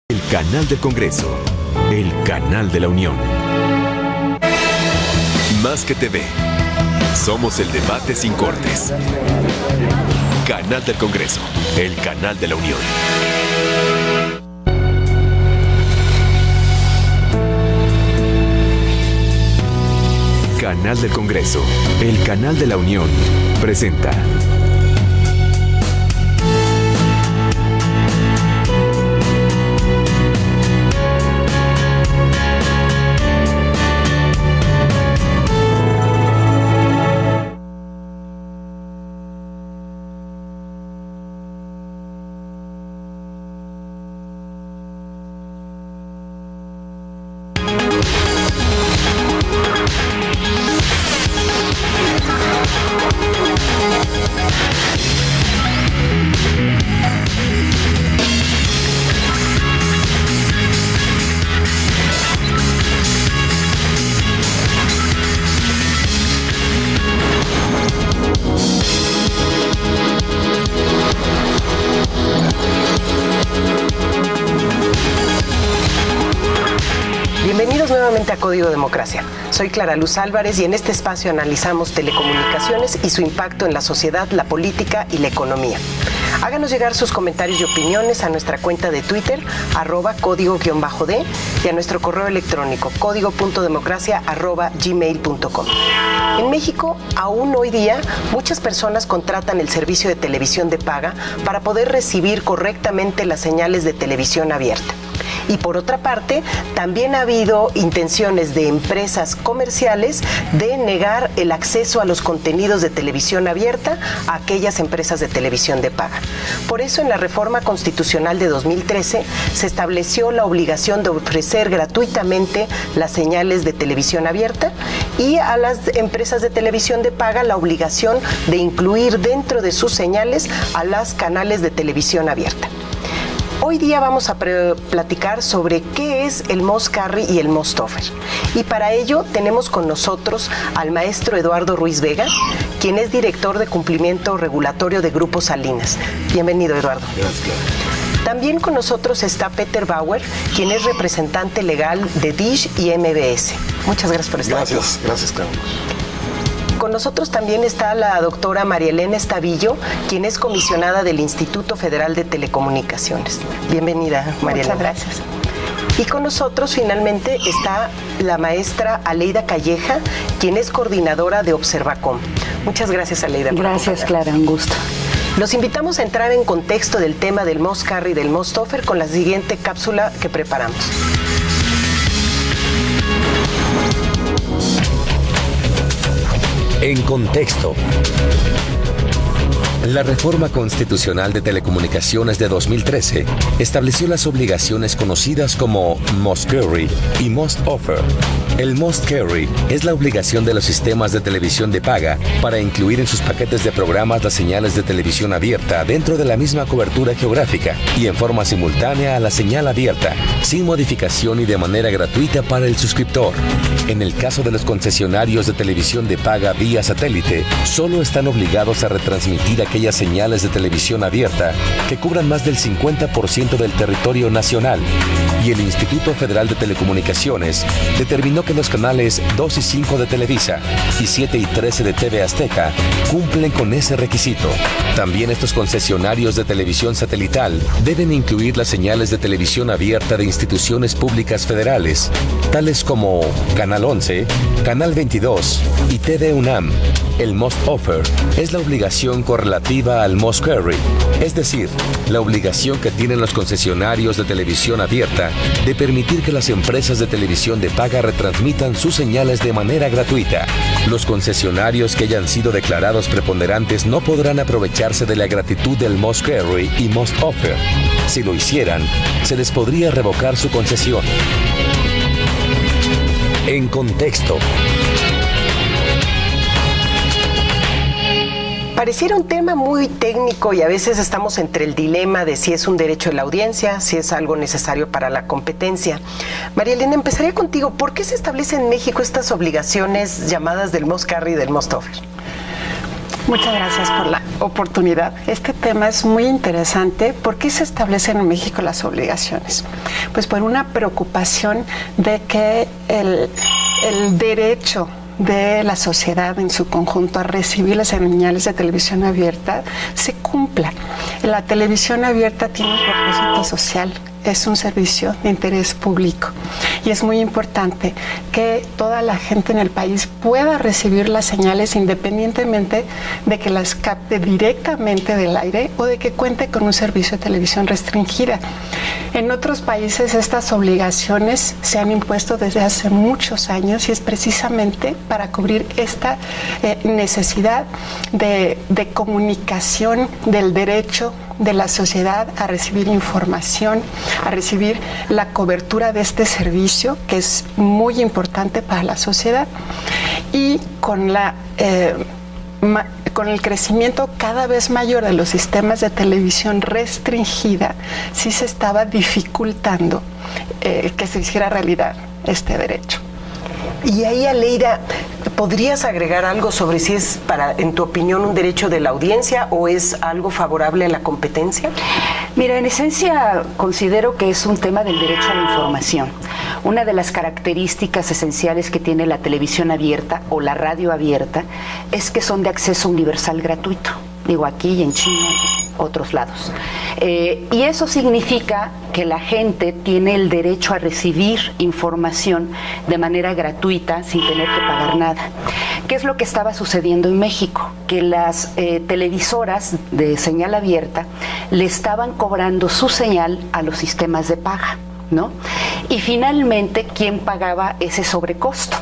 El canal del Congreso, el canal de la Unión. Más que TV, somos el debate sin cortes. Canal del Congreso, el canal de la Unión. Canal del Congreso, el canal de la Unión, presenta. Bienvenidos nuevamente a Código Democracia. Soy Clara Luz Álvarez y en este espacio analizamos telecomunicaciones y su impacto en la sociedad, la política y la economía. Háganos llegar sus comentarios y opiniones a nuestra cuenta de Twitter, @código_D, y a nuestro correo electrónico, código.democracia@gmail.com. En México, aún hoy día, muchas personas contratan el servicio de televisión de paga para poder recibir correctamente las señales de televisión abierta. Y por otra parte, también ha habido intenciones de empresas comerciales de negar el acceso a los contenidos de televisión abierta a aquellas empresas de televisión de paga. Por eso, en la reforma constitucional de 2013 se estableció la obligación de ofrecer gratuitamente las señales de televisión abierta y a las empresas de televisión de paga la obligación de incluir dentro de sus señales a los canales de televisión abierta. Hoy día vamos a platicar sobre qué es el Most Carry y el Most Offer. Y para ello tenemos con nosotros al maestro Eduardo Ruiz Vega, quien es director de cumplimiento regulatorio de Grupo Salinas. Bienvenido, Eduardo. Gracias, Clara. También con nosotros está Peter Bauer, quien es representante legal de Dish y MBS. Muchas gracias por estar aquí. Gracias, Clara. Con nosotros también está la doctora María Elena Estavillo, quien es comisionada del Instituto Federal de Telecomunicaciones. Bienvenida, María Elena. Muchas gracias. Y con nosotros finalmente está la maestra Aleida Calleja, quien es coordinadora de Observacom. Muchas gracias, Aleida. Gracias, Clara, un gusto. Los invitamos a entrar en contexto del tema del Most Carry y del Most Offer con la siguiente cápsula que preparamos. En contexto. La reforma constitucional de telecomunicaciones de 2013 estableció las obligaciones conocidas como Most Carry y Most Offer. El Most Carry es la obligación de los sistemas de televisión de paga para incluir en sus paquetes de programas las señales de televisión abierta dentro de la misma cobertura geográfica y en forma simultánea a la señal abierta, sin modificación y de manera gratuita para el suscriptor. En el caso de los concesionarios de televisión de paga vía satélite, solo están obligados a retransmitir aquellas señales de televisión abierta que cubran más del 50% del territorio nacional. Y el Instituto Federal de Telecomunicaciones determinó que los canales 2 y 5 de Televisa y 7 y 13 de TV Azteca cumplen con ese requisito. También estos concesionarios de televisión satelital deben incluir las señales de televisión abierta de instituciones públicas federales, tales como Canal 11, Canal 22 y TV UNAM. El Most Offer es la obligación correlativa al Most Carry, es decir, la obligación que tienen los concesionarios de televisión abierta de permitir que las empresas de televisión de paga retransmitan sus señales de manera gratuita. Los concesionarios que hayan sido declarados preponderantes no podrán aprovecharse de la gratitud del Most Carry y Most Offer. Si lo hicieran, se les podría revocar su concesión. En contexto. Pareciera un tema muy técnico y a veces estamos entre el dilema de si es un derecho de la audiencia, si es algo necesario para la competencia. María Elena, empezaría contigo. ¿Por qué se establecen en México estas obligaciones llamadas del Most Carry y del Most Offer? Muchas gracias por la oportunidad. Este tema es muy interesante. ¿Por qué se establecen en México las obligaciones? Pues por una preocupación de que el derecho de la sociedad en su conjunto a recibir las señales de televisión abierta se cumpla. La televisión abierta tiene un propósito social, es un servicio de interés público y es muy importante que toda la gente en el país pueda recibir las señales independientemente de que las capte directamente del aire o de que cuente con un servicio de televisión restringida. En otros países estas obligaciones se han impuesto desde hace muchos años y es precisamente para cubrir esta necesidad de comunicación del derecho de la sociedad a recibir información, a recibir la cobertura de este servicio que es muy importante para la sociedad. Y con el crecimiento cada vez mayor de los sistemas de televisión restringida, sí se estaba dificultando que se hiciera realidad este derecho. Y ahí, Aleida, ¿podrías agregar algo sobre si es, en tu opinión, un derecho de la audiencia o es algo favorable a la competencia? Mira, en esencia considero que es un tema del derecho a la información. Una de las características esenciales que tiene la televisión abierta o la radio abierta es que son de acceso universal gratuito. Digo, aquí y en China, otros lados. Y eso significa que la gente tiene el derecho a recibir información de manera gratuita sin tener que pagar nada. ¿Qué es lo que estaba sucediendo en México? Que las televisoras de señal abierta le estaban cobrando su señal a los sistemas de paga, ¿no? Y finalmente, ¿quién pagaba ese sobrecosto?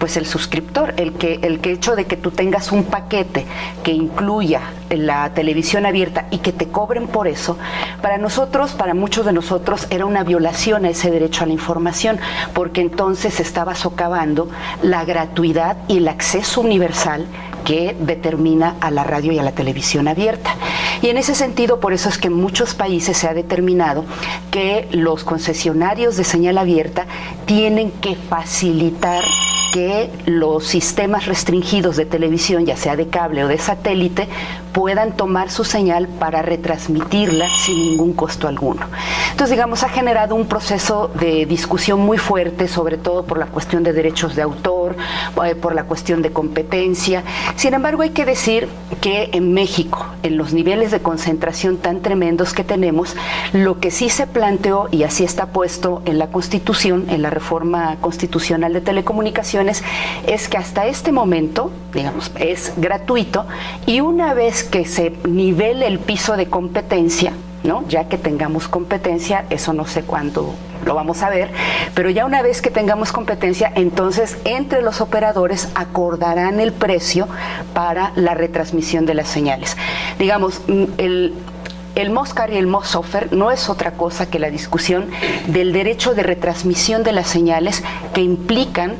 Pues el suscriptor, el hecho de que tú tengas un paquete que incluya la televisión abierta y que te cobren por eso, para nosotros, para muchos de nosotros, era una violación a ese derecho a la información, porque entonces se estaba socavando la gratuidad y el acceso universal que determina a la radio y a la televisión abierta. Y en ese sentido, por eso es que en muchos países se ha determinado que los concesionarios de señal abierta tienen que facilitar que los sistemas restringidos de televisión, ya sea de cable o de satélite, puedan tomar su señal para retransmitirla sin ningún costo alguno. Entonces, digamos, ha generado un proceso de discusión muy fuerte, sobre todo por la cuestión de derechos de autor, por la cuestión de competencia. Sin embargo, hay que decir que en México, en los niveles de concentración tan tremendos que tenemos, lo que sí se planteó, y así está puesto en la Constitución, en la reforma constitucional de telecomunicaciones, es que hasta este momento, digamos, es gratuito, y una vez que se nivele el piso de competencia, ¿no? Ya que tengamos competencia, eso no sé cuándo lo vamos a ver, pero ya una vez que tengamos competencia, entonces entre los operadores acordarán el precio para la retransmisión de las señales. Digamos, el MOSCAR y el MOSOFER no es otra cosa que la discusión del derecho de retransmisión de las señales que implican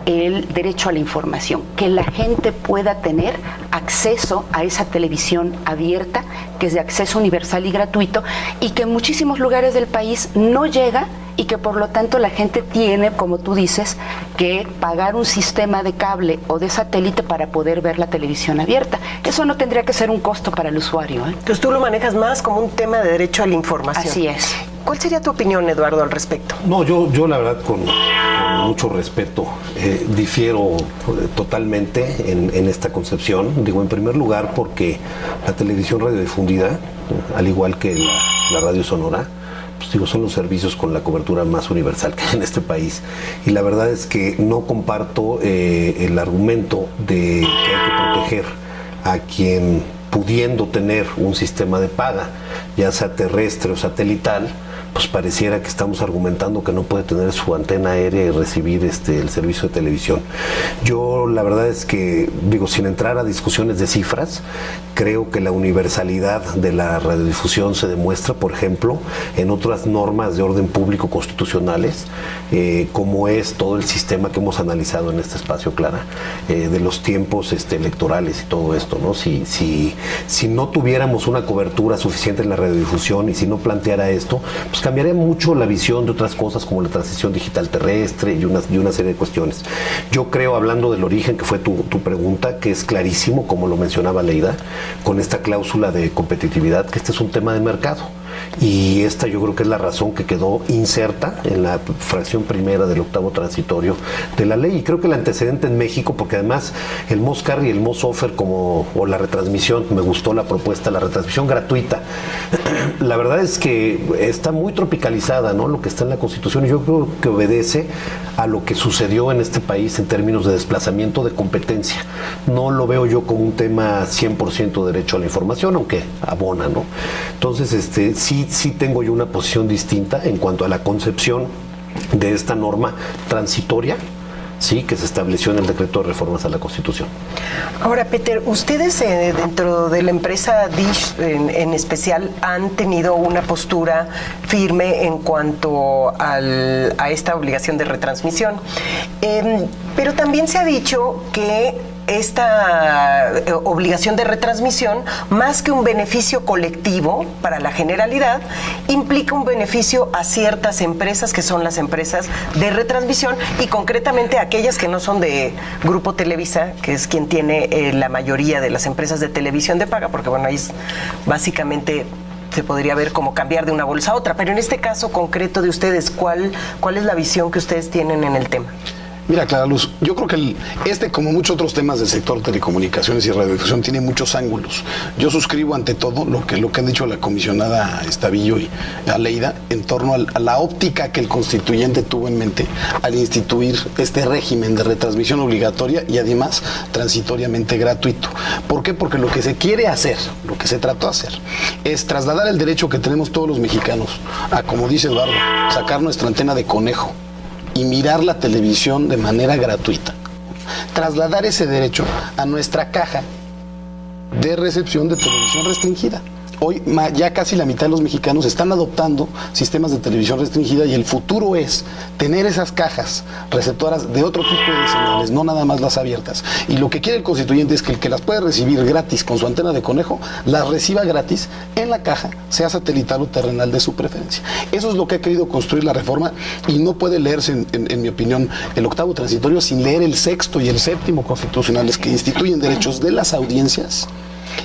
el derecho a la información, que la gente pueda tener acceso a esa televisión abierta, que es de acceso universal y gratuito, y que en muchísimos lugares del país no llega, y que por lo tanto la gente tiene, como tú dices, que pagar un sistema de cable o de satélite para poder ver la televisión abierta. Eso no tendría que ser un costo para el usuario, ¿eh? Entonces tú lo manejas más como un tema de derecho a la información. Así es. ¿Cuál sería tu opinión, Eduardo, al respecto? No, yo la verdad con mucho respeto difiero totalmente en esta concepción. Digo, en primer lugar porque la televisión radiodifundida, al igual que la radio sonora, pues digo, son los servicios con la cobertura más universal que hay en este país. Y la verdad es que no comparto el argumento de que hay que proteger a quien, pudiendo tener un sistema de paga, ya sea terrestre o satelital, pues pareciera que estamos argumentando que no puede tener su antena aérea y recibir el servicio de televisión. Yo la verdad es que, digo, sin entrar a discusiones de cifras, creo que la universalidad de la radiodifusión se demuestra, por ejemplo, en otras normas de orden público constitucionales, como es todo el sistema que hemos analizado en este espacio, Clara, de los tiempos electorales y todo esto, ¿no? Si no tuviéramos una cobertura suficiente en la radiodifusión y si no planteara esto, pues cambiaría mucho la visión de otras cosas como la transición digital terrestre y una serie de cuestiones. Yo creo, hablando del origen, que fue tu pregunta, que es clarísimo, como lo mencionaba Leida, con esta cláusula de competitividad, que este es un tema de mercado. Y esta yo creo que es la razón que quedó inserta en la fracción primera del octavo transitorio de la ley. Y creo que el antecedente en México, porque además el Moss Carry y el Moss Offer, o la retransmisión, me gustó la propuesta, la retransmisión gratuita. La verdad es que está muy tropicalizada, ¿no?, lo que está en la Constitución, y yo creo que obedece a lo que sucedió en este país en términos de desplazamiento de competencia. No lo veo yo como un tema 100% derecho a la información, aunque abona, ¿no? Entonces, sí tengo yo una posición distinta en cuanto a la concepción de esta norma transitoria, sí, que se estableció en el decreto de reformas a la Constitución. Ahora, Peter, ustedes dentro de la empresa Dish en especial han tenido una postura firme en cuanto a esta obligación de retransmisión, pero también se ha dicho que esta obligación de retransmisión, más que un beneficio colectivo para la generalidad, implica un beneficio a ciertas empresas, que son las empresas de retransmisión, y concretamente aquellas que no son de Grupo Televisa, que es quien tiene la mayoría de las empresas de televisión de paga, porque bueno, ahí básicamente se podría ver como cambiar de una bolsa a otra. Pero en este caso concreto de ustedes, ¿cuál es la visión que ustedes tienen en el tema? Mira, Clara Luz, yo creo que como muchos otros temas del sector telecomunicaciones y radiodifusión, tiene muchos ángulos. Yo suscribo ante todo lo que han dicho la comisionada Estavillo y Aleida en torno a la óptica que el constituyente tuvo en mente al instituir este régimen de retransmisión obligatoria y además transitoriamente gratuito. ¿Por qué? Porque lo que se quiere hacer, lo que se trató de hacer, es trasladar el derecho que tenemos todos los mexicanos a, como dice Eduardo, sacar nuestra antena de conejo y mirar la televisión de manera gratuita. Trasladar ese derecho a nuestra caja de recepción de televisión restringida. Hoy ya casi la mitad de los mexicanos están adoptando sistemas de televisión restringida y el futuro es tener esas cajas receptoras de otro tipo de señales, no nada más las abiertas. Y lo que quiere el constituyente es que el que las puede recibir gratis con su antena de conejo, las reciba gratis en la caja, sea satelital o terrenal de su preferencia. Eso es lo que ha querido construir la reforma y no puede leerse, en mi opinión, el octavo transitorio sin leer el sexto y el séptimo constitucionales que instituyen derechos de las audiencias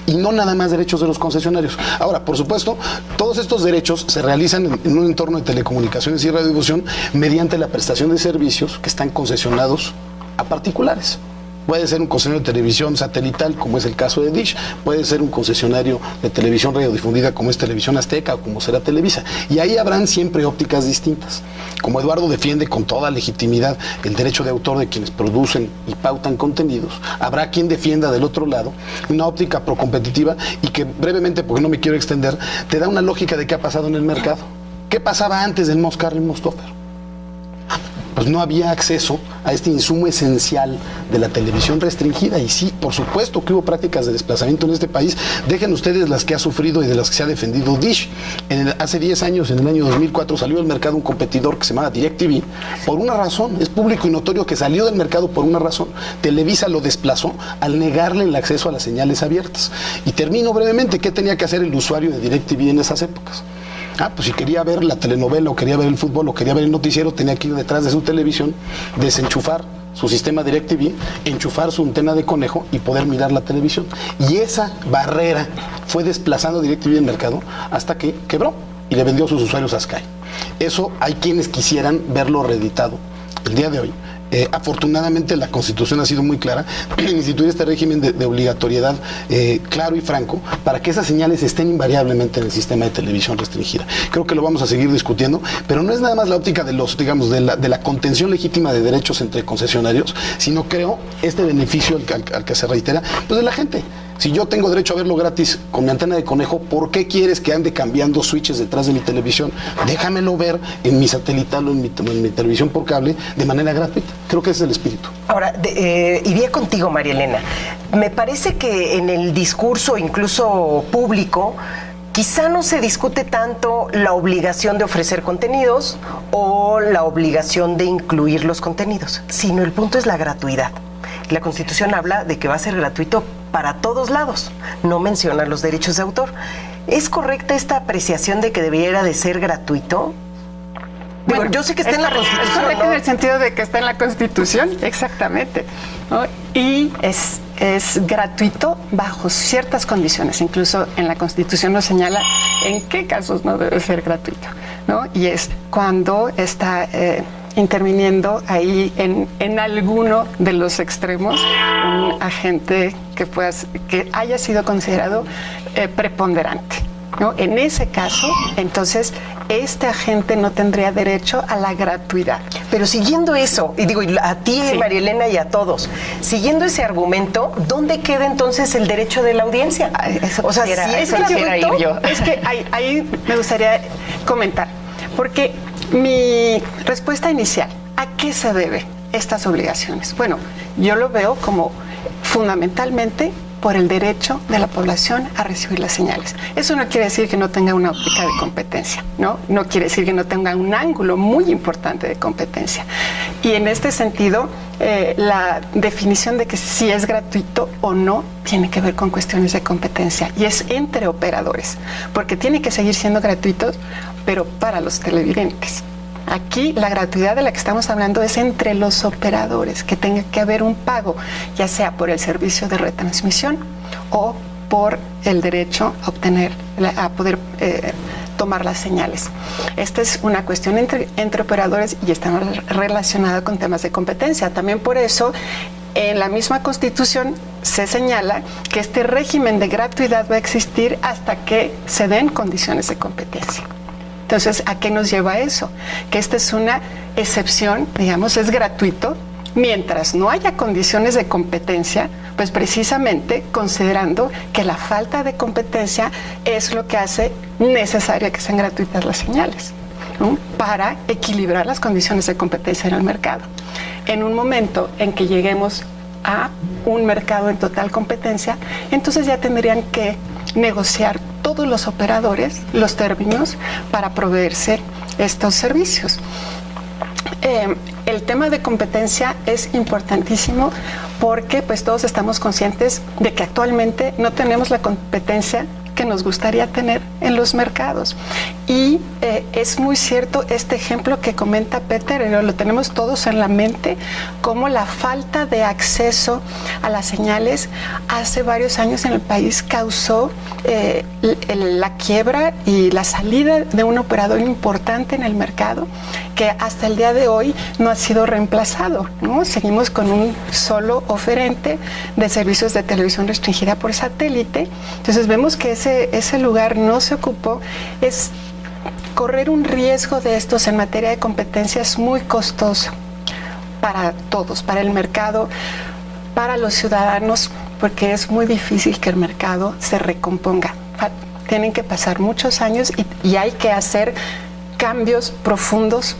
y no nada más derechos de los concesionarios. Ahora, por supuesto, todos estos derechos se realizan en un entorno de telecomunicaciones y radiodifusión mediante la prestación de servicios que están concesionados a particulares. Puede ser un concesionario de televisión satelital, como es el caso de Dish, puede ser un concesionario de televisión radiodifundida, como es Televisión Azteca o como será Televisa. Y ahí habrán siempre ópticas distintas. Como Eduardo defiende con toda legitimidad el derecho de autor de quienes producen y pautan contenidos, habrá quien defienda del otro lado una óptica procompetitiva y que brevemente, porque no me quiero extender, te da una lógica de qué ha pasado en el mercado. ¿Qué pasaba antes del Moss Carry y Moss Offer? Pues no había acceso a este insumo esencial de la televisión restringida. Y sí, por supuesto que hubo prácticas de desplazamiento en este país. Dejen ustedes las que ha sufrido y de las que se ha defendido Dish. Hace 10 años, en el año 2004, salió al mercado un competidor que se llamaba DirecTV por una razón. Es público y notorio que salió del mercado por una razón. Televisa lo desplazó al negarle el acceso a las señales abiertas. Y termino brevemente. ¿Qué tenía que hacer el usuario de DirecTV en esas épocas? Pues si quería ver la telenovela o quería ver el fútbol o quería ver el noticiero, tenía que ir detrás de su televisión, desenchufar su sistema DirecTV, enchufar su antena de conejo y poder mirar la televisión. Y esa barrera fue desplazando DirecTV del mercado hasta que quebró y le vendió a sus usuarios a Sky. Eso hay quienes quisieran verlo reeditado el día de hoy. Afortunadamente la Constitución ha sido muy clara en instituir este régimen de obligatoriedad claro y franco para que esas señales estén invariablemente en el sistema de televisión restringida. Creo que lo vamos a seguir discutiendo, pero no es nada más la óptica de la contención legítima de derechos entre concesionarios, sino creo este beneficio al que se reitera, pues de la gente. Si yo tengo derecho a verlo gratis con mi antena de conejo, ¿por qué quieres que ande cambiando switches detrás de mi televisión? Déjamelo ver en mi satelital o en mi televisión por cable de manera gratuita. Creo que ese es el espíritu. Ahora, iría contigo, María Elena. Me parece que en el discurso, incluso público, quizá no se discute tanto la obligación de ofrecer contenidos o la obligación de incluir los contenidos, sino el punto es la gratuidad. La Constitución habla de que va a ser gratuito para todos lados, no menciona los derechos de autor. ¿Es correcta esta apreciación de que debiera de ser gratuito? Digo, yo sé que está en la Constitución. Es correcto, ¿no? en el sentido de que está en la Constitución, exactamente, ¿no? Y es gratuito bajo ciertas condiciones. Incluso en la Constitución nos señala en qué casos no debe ser gratuito, ¿no? Y es cuando está interviniendo ahí en alguno de los extremos un agente que haya sido considerado preponderante, ¿no? En ese caso, entonces, este agente no tendría derecho a la gratuidad. Pero siguiendo eso, y digo, a ti, Sí. María Elena, y a todos, siguiendo ese argumento, ¿dónde queda entonces el derecho de la audiencia? Eso O sea, quisiera- si es eso quisiera gratuito, ir yo. Es que ahí me gustaría comentar, porque mi respuesta inicial, ¿a qué se debe estas obligaciones? Bueno, yo lo veo como fundamentalmente por el derecho de la población a recibir las señales. Eso no quiere decir que no tenga una óptica de competencia, ¿no? No quiere decir que no tenga un ángulo muy importante de competencia. Y en este sentido, la definición de que si es gratuito o no tiene que ver con cuestiones de competencia y es entre operadores, porque tiene que seguir siendo gratuito, pero para los televidentes. Aquí la gratuidad de la que estamos hablando es entre los operadores, que tenga que haber un pago, ya sea por el servicio de retransmisión o por el derecho a poder tomar las señales. Esta es una cuestión entre operadores y está relacionada con temas de competencia. También por eso, en la misma Constitución se señala que este régimen de gratuidad va a existir hasta que se den condiciones de competencia. Entonces, ¿a qué nos lleva eso? Que esta es una excepción, digamos, es gratuito, mientras no haya condiciones de competencia, pues precisamente considerando que la falta de competencia es lo que hace necesaria que sean gratuitas las señales, ¿no? Para equilibrar las condiciones de competencia en el mercado. En un momento en que lleguemos a un mercado en total competencia, entonces ya tendrían que negociar todos los operadores los términos para proveerse estos servicios. El tema de competencia es importantísimo porque pues todos estamos conscientes de que actualmente no tenemos la competencia que nos gustaría tener en los mercados. Y es muy cierto este ejemplo que comenta Peter, lo tenemos todos en la mente, como la falta de acceso a las señales hace varios años en el país causó la quiebra y la salida de un operador importante en el mercado que hasta el día de hoy no ha sido reemplazado, ¿no? Seguimos con un solo oferente de servicios de televisión restringida por satélite. Entonces vemos que ese lugar no se ocupó. Es correr un riesgo de estos en materia de competencia es muy costoso para todos, para el mercado, para los ciudadanos, porque es muy difícil que el mercado se recomponga. Tienen que pasar muchos años y hay que hacer cambios profundos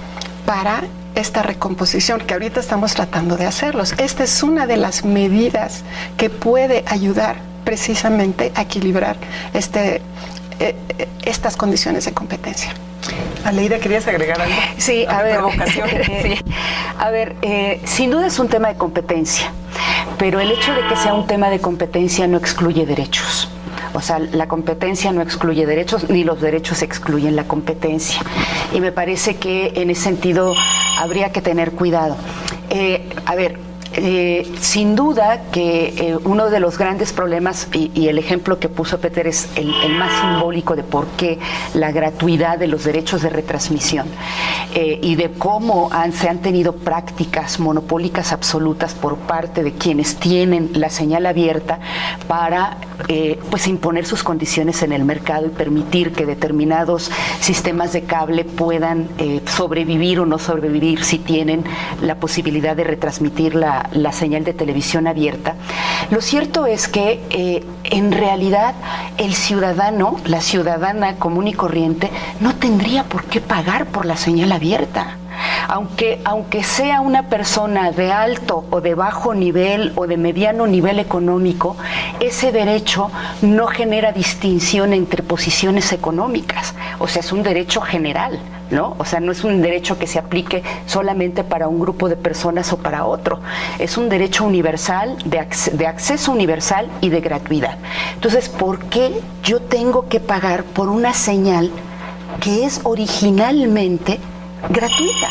para esta recomposición, que ahorita estamos tratando de hacerlos. Esta es una de las medidas que puede ayudar precisamente a equilibrar estas condiciones de competencia. Aleida, ¿querías agregar algo? Sí, a ver, sí. A ver, sin duda es un tema de competencia, pero el hecho de que sea un tema de competencia no excluye derechos. O sea, la competencia no excluye derechos, ni los derechos excluyen la competencia. Y me parece que en ese sentido habría que tener cuidado. Sin duda que uno de los grandes problemas, y el ejemplo que puso Peter es el más simbólico de por qué la gratuidad de los derechos de retransmisión y de cómo se han tenido prácticas monopólicas absolutas por parte de quienes tienen la señal abierta para pues imponer sus condiciones en el mercado y permitir que determinados sistemas de cable puedan sobrevivir o no sobrevivir si tienen la posibilidad de retransmitir la señal de televisión abierta. Lo cierto es que en realidad el ciudadano, la ciudadana común y corriente, no tendría por qué pagar por la señal abierta. aunque sea una persona de alto o de bajo nivel o de mediano nivel económico, ese derecho no genera distinción entre posiciones económicas. O sea, es un derecho general, ¿no? O sea, no es un derecho que se aplique solamente para un grupo de personas o para otro. Es un derecho universal, de acceso universal y de gratuidad. Entonces, ¿por qué yo tengo que pagar por una señal que es originalmente gratuita?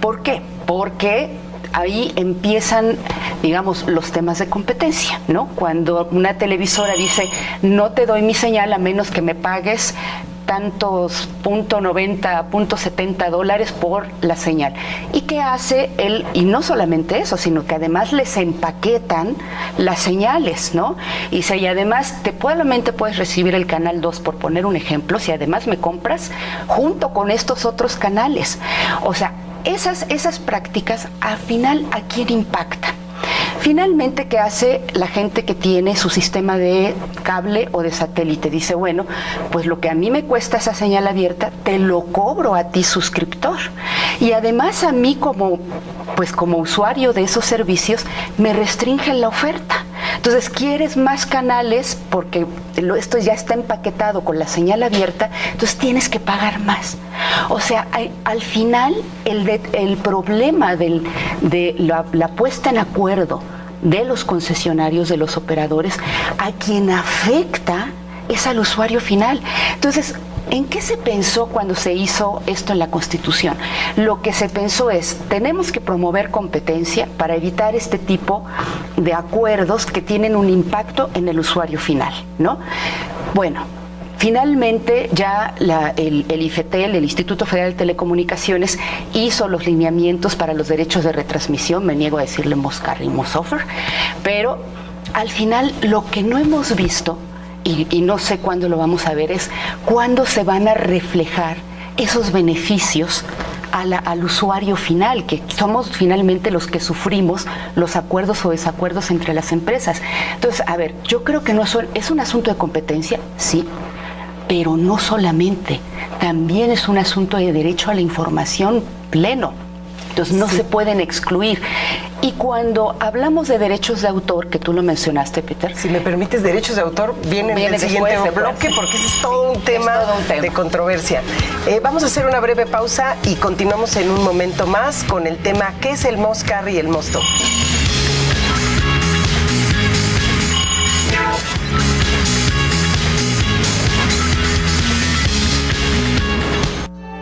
¿Por qué? Porque ahí empiezan, digamos, los temas de competencia, ¿no? Cuando una televisora dice, no te doy mi señal a menos que me pagues tantos .90, $70 por la señal. ¿Y qué hace él? Y no solamente eso, sino que además les empaquetan las señales, ¿no? Y además solamente puedes recibir el canal 2, por poner un ejemplo, si además me compras junto con estos otros canales. O sea, esas prácticas, al final, ¿a quién impactan? Finalmente, ¿qué hace la gente que tiene su sistema de cable o de satélite? Dice, bueno, pues lo que a mí me cuesta esa señal abierta, te lo cobro a ti, suscriptor. Y además a mí como usuario de esos servicios, me restringen la oferta. Entonces, ¿quieres más canales? Porque esto ya está empaquetado con la señal abierta, entonces tienes que pagar más. O sea, al final, el problema de la puesta en acuerdo de los concesionarios, de los operadores, a quien afecta es al usuario final. Entonces, ¿en qué se pensó cuando se hizo esto en la Constitución? Lo que se pensó es, tenemos que promover competencia para evitar este tipo de acuerdos que tienen un impacto en el usuario final, ¿no? Bueno, finalmente ya el IFETEL, el Instituto Federal de Telecomunicaciones, hizo los lineamientos para los derechos de retransmisión, me niego a decirle Moscarry y Mosoffer, pero al final lo que no hemos visto, y no sé cuándo lo vamos a ver, es cuándo se van a reflejar esos beneficios al usuario final, que somos finalmente los que sufrimos los acuerdos o desacuerdos entre las empresas. Entonces, a ver, yo creo que es un asunto de competencia, sí, pero no solamente, también es un asunto de derecho a la información pleno. Entonces no se pueden excluir. Y cuando hablamos de derechos de autor, que tú lo mencionaste, Peter. Si me permites, derechos de autor viene en el siguiente bloque, porque ese es todo un tema de controversia. Vamos a hacer una breve pausa y continuamos en un momento más con el tema ¿qué es el Moscarry y el Mosto?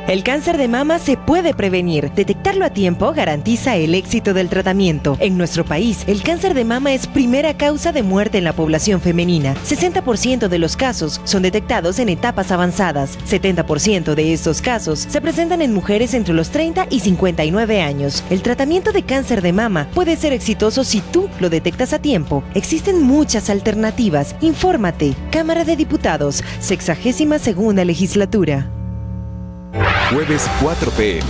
El cáncer de mama se puede prevenir. Detectarlo a tiempo garantiza el éxito del tratamiento. En nuestro país, el cáncer de mama es primera causa de muerte en la población femenina. 60% de los casos son detectados en etapas avanzadas. 70% de estos casos se presentan en mujeres entre los 30 y 59 años. El tratamiento de cáncer de mama puede ser exitoso si tú lo detectas a tiempo. Existen muchas alternativas. Infórmate. Cámara de Diputados, 62ª legislatura. Jueves 4 p.m.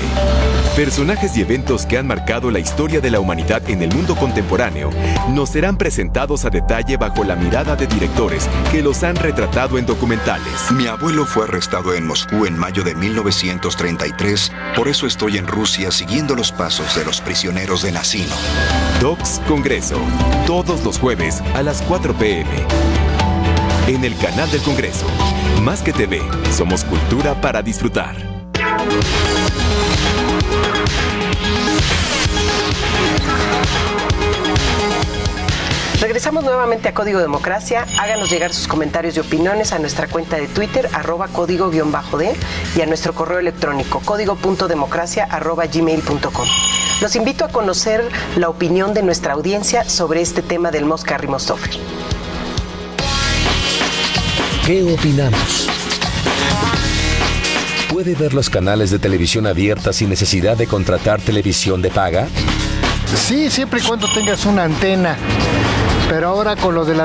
Personajes y eventos que han marcado la historia de la humanidad en el mundo contemporáneo nos serán presentados a detalle bajo la mirada de directores que los han retratado en documentales. Mi abuelo fue arrestado en Moscú en mayo de 1933, por eso estoy en Rusia siguiendo los pasos de los prisioneros de Nazino. Docs Congreso, todos los jueves a las 4 p.m. En el canal del Congreso. Más que TV, somos cultura para disfrutar. Regresamos nuevamente a Código Democracia. Háganos llegar sus comentarios y opiniones a nuestra cuenta de Twitter, @código_D, y a nuestro correo electrónico, código.democracia@gmail.com. Los invito a conocer la opinión de nuestra audiencia sobre este tema del Moscarry Mosoffer. ¿Qué opinamos? ¿Puede ver los canales de televisión abierta sin necesidad de contratar televisión de paga? Sí, siempre y cuando tengas una antena. Pero ahora con lo del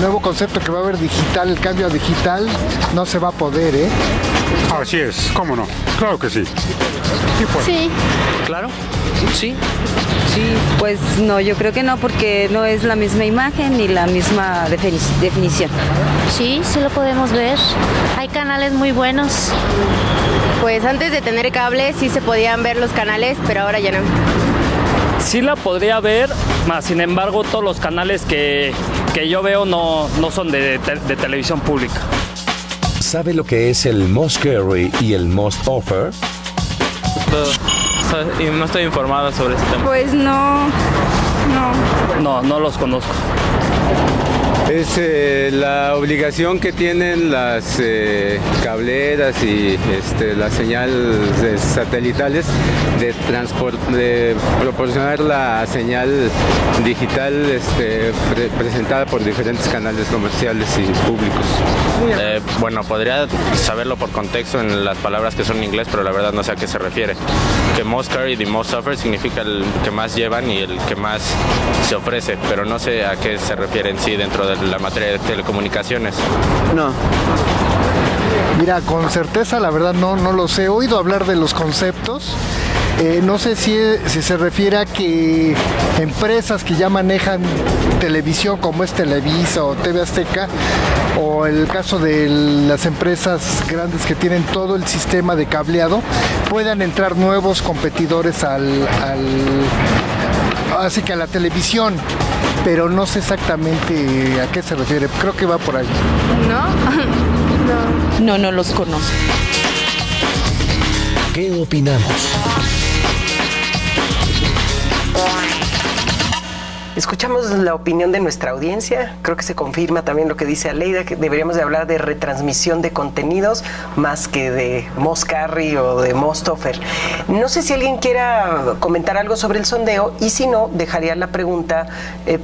nuevo concepto que va a haber digital, el cambio a digital, no se va a poder, ¿eh? Así es, ¿cómo no? Claro que sí. Sí. ¿Claro? Sí. Sí, pues no, yo creo que no, porque no es la misma imagen ni la misma definición. Sí, sí lo podemos ver. Hay canales muy buenos. Pues antes de tener cable sí se podían ver los canales, pero ahora ya no. Sí la podría ver, más sin embargo todos los canales que yo veo no son de televisión pública. ¿Sabe lo que es el Most Carry y el Most Offer? No estoy informado sobre este tema. Pues no los conozco. Es la obligación que tienen las cableras y las señales satelitales de proporcionar la señal digital presentada por diferentes canales comerciales y públicos. Bueno, podría saberlo por contexto en las palabras que son en inglés, pero la verdad no sé a qué se refiere. Que most carry y most offer significa el que más llevan y el que más se ofrece, pero no sé a qué se refiere en sí dentro de la materia de telecomunicaciones. No. Mira, con certeza la verdad no lo sé. He oído hablar de los conceptos. No sé si se refiere a que empresas que ya manejan televisión como es Televisa o TV Azteca, o el caso de las empresas grandes que tienen todo el sistema de cableado, puedan entrar nuevos competidores así que a la televisión, pero no sé exactamente a qué se refiere. Creo que va por ahí. No los conozco. ¿Qué opinamos? Escuchamos la opinión de nuestra audiencia. Creo que se confirma también lo que dice Aleida, que deberíamos de hablar de retransmisión de contenidos más que de most carry o de most offer. No sé si alguien quiera comentar algo sobre el sondeo, y si no, dejaría la pregunta,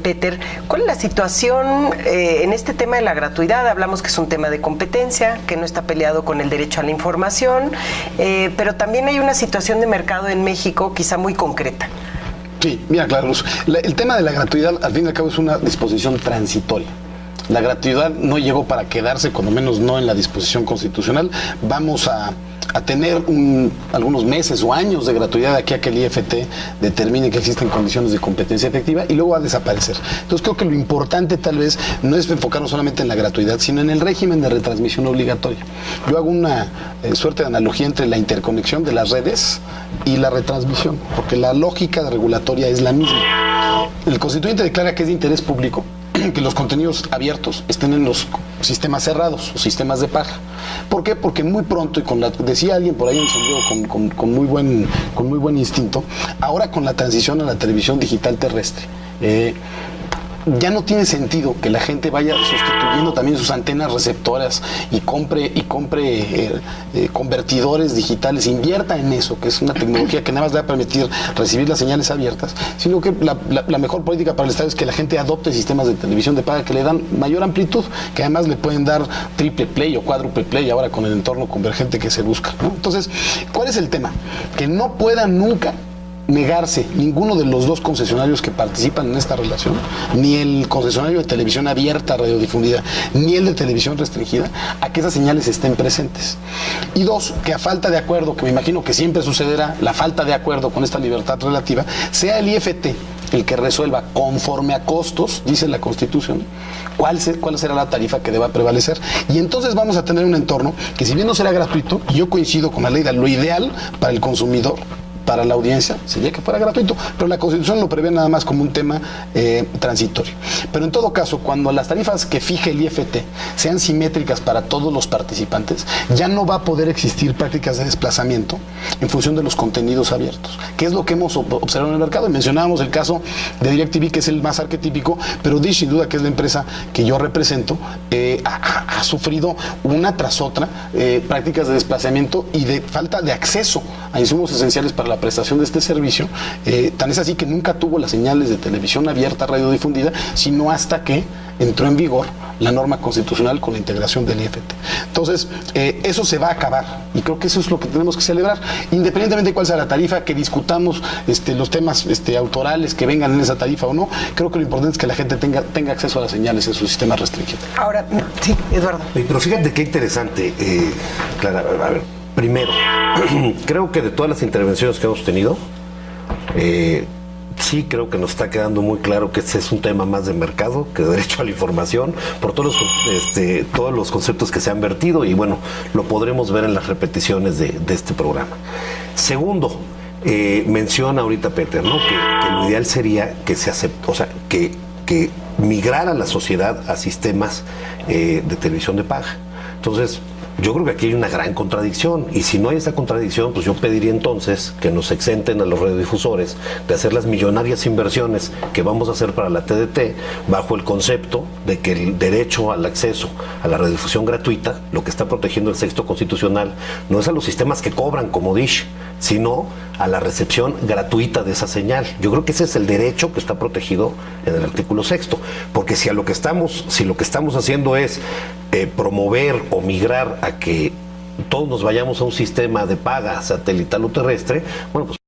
Peter, ¿cuál es la situación en este tema de la gratuidad? Hablamos que es un tema de competencia, que no está peleado con el derecho a la información, pero también hay una situación de mercado en México quizá muy concreta. Sí, mira, claro, el tema de la gratuidad al fin y al cabo es una disposición transitoria. La gratuidad no llegó para quedarse, cuando menos no en la disposición constitucional. Vamos a tener algunos meses o años de gratuidad de aquí a que el IFT determine que existen condiciones de competencia efectiva, y luego va a desaparecer. Entonces creo que lo importante tal vez no es enfocarnos solamente en la gratuidad, sino en el régimen de retransmisión obligatoria. Yo hago una suerte de analogía entre la interconexión de las redes y la retransmisión, porque la lógica regulatoria es la misma. El constituyente declara que es de interés público que los contenidos abiertos estén en los sistemas cerrados o sistemas de paga. ¿Por qué? Porque muy pronto, y decía alguien por ahí encendido con muy buen instinto, ahora con la transición a la televisión digital terrestre, ya no tiene sentido que la gente vaya sustituyendo también sus antenas receptoras y compre convertidores digitales, invierta en eso, que es una tecnología que nada más le va a permitir recibir las señales abiertas, sino que la mejor política para el Estado es que la gente adopte sistemas de televisión de paga que le dan mayor amplitud, que además le pueden dar triple play o cuádruple play ahora con el entorno convergente que se busca, ¿no? Entonces, ¿cuál es el tema? Que no puedan nunca negarse ninguno de los dos concesionarios que participan en esta relación, ni el concesionario de televisión abierta, radiodifundida, ni el de televisión restringida, a que esas señales estén presentes. Y dos, que a falta de acuerdo, que me imagino que siempre sucederá, la falta de acuerdo con esta libertad relativa, sea el IFT el que resuelva conforme a costos, dice la Constitución, cuál será la tarifa que deba prevalecer. Y entonces vamos a tener un entorno que, si bien no será gratuito, y yo coincido con Aleida, lo ideal para el consumidor, para la audiencia, sería que fuera gratuito, pero la Constitución lo prevé nada más como un tema transitorio. Pero en todo caso, cuando las tarifas que fije el IFT sean simétricas para todos los participantes, ya no va a poder existir prácticas de desplazamiento en función de los contenidos abiertos, que es lo que hemos observado en el mercado. Y mencionábamos el caso de DirecTV, que es el más arquetípico, pero Dish, sin duda, que es la empresa que yo represento, ha sufrido una tras otra prácticas de desplazamiento y de falta de acceso a insumos esenciales para la prestación de este servicio. Tan es así que nunca tuvo las señales de televisión abierta, radiodifundida, sino hasta que entró en vigor la norma constitucional con la integración del IFT. Entonces, eso se va a acabar, y creo que eso es lo que tenemos que celebrar, independientemente de cuál sea la tarifa, que discutamos los temas autorales que vengan en esa tarifa o no. Creo que lo importante es que la gente tenga acceso a las señales en su sistema restringido. Ahora, sí, Eduardo. Pero fíjate qué interesante, Clara. A ver, primero, creo que de todas las intervenciones que hemos tenido, sí creo que nos está quedando muy claro que este es un tema más de mercado que de derecho a la información, por todos los conceptos que se han vertido, y bueno, lo podremos ver en las repeticiones de este programa. Segundo, menciona ahorita Peter, ¿no? Que lo ideal sería que se acepte, o sea, que migrara la sociedad a sistemas de televisión de paga. Entonces, yo creo que aquí hay una gran contradicción, y si no hay esa contradicción, pues yo pediría entonces que nos exenten a los radiodifusores de hacer las millonarias inversiones que vamos a hacer para la TDT bajo el concepto de que el derecho al acceso a la radiodifusión gratuita, lo que está protegiendo el texto constitucional, no es a los sistemas que cobran como Dish, sino a la recepción gratuita de esa señal. Yo creo que ese es el derecho que está protegido en el artículo 6º, porque si lo que estamos haciendo es promover o migrar a que todos nos vayamos a un sistema de paga satelital o terrestre, bueno, pues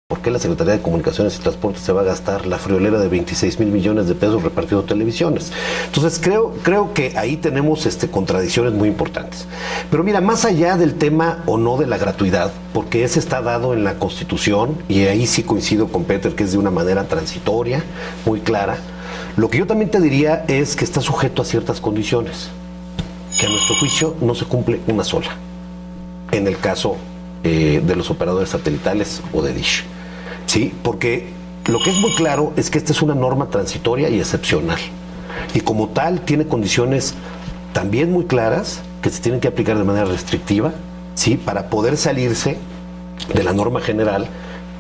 ¿por qué la Secretaría de Comunicaciones y Transportes se va a gastar la friolera de 26,000 millones de pesos repartiendo televisiones? Entonces creo que ahí tenemos contradicciones muy importantes. Pero mira, más allá del tema o no de la gratuidad, porque ese está dado en la Constitución, y ahí sí coincido con Peter que es de una manera transitoria, muy clara, lo que yo también te diría es que está sujeto a ciertas condiciones, que a nuestro juicio no se cumple una sola, en el caso de los operadores satelitales o de Dish. Sí, porque lo que es muy claro es que esta es una norma transitoria y excepcional, y como tal tiene condiciones también muy claras que se tienen que aplicar de manera restrictiva, ¿sí?, para poder salirse de la norma general.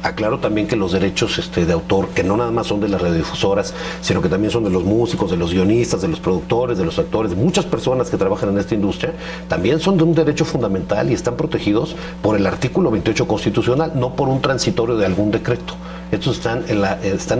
Aclaro también que los derechos de autor, que no nada más son de las radiodifusoras, sino que también son de los músicos, de los guionistas, de los productores, de los actores, de muchas personas que trabajan en esta industria, también son de un derecho fundamental y están protegidos por el artículo 28 constitucional, no por un transitorio de algún decreto. Estos están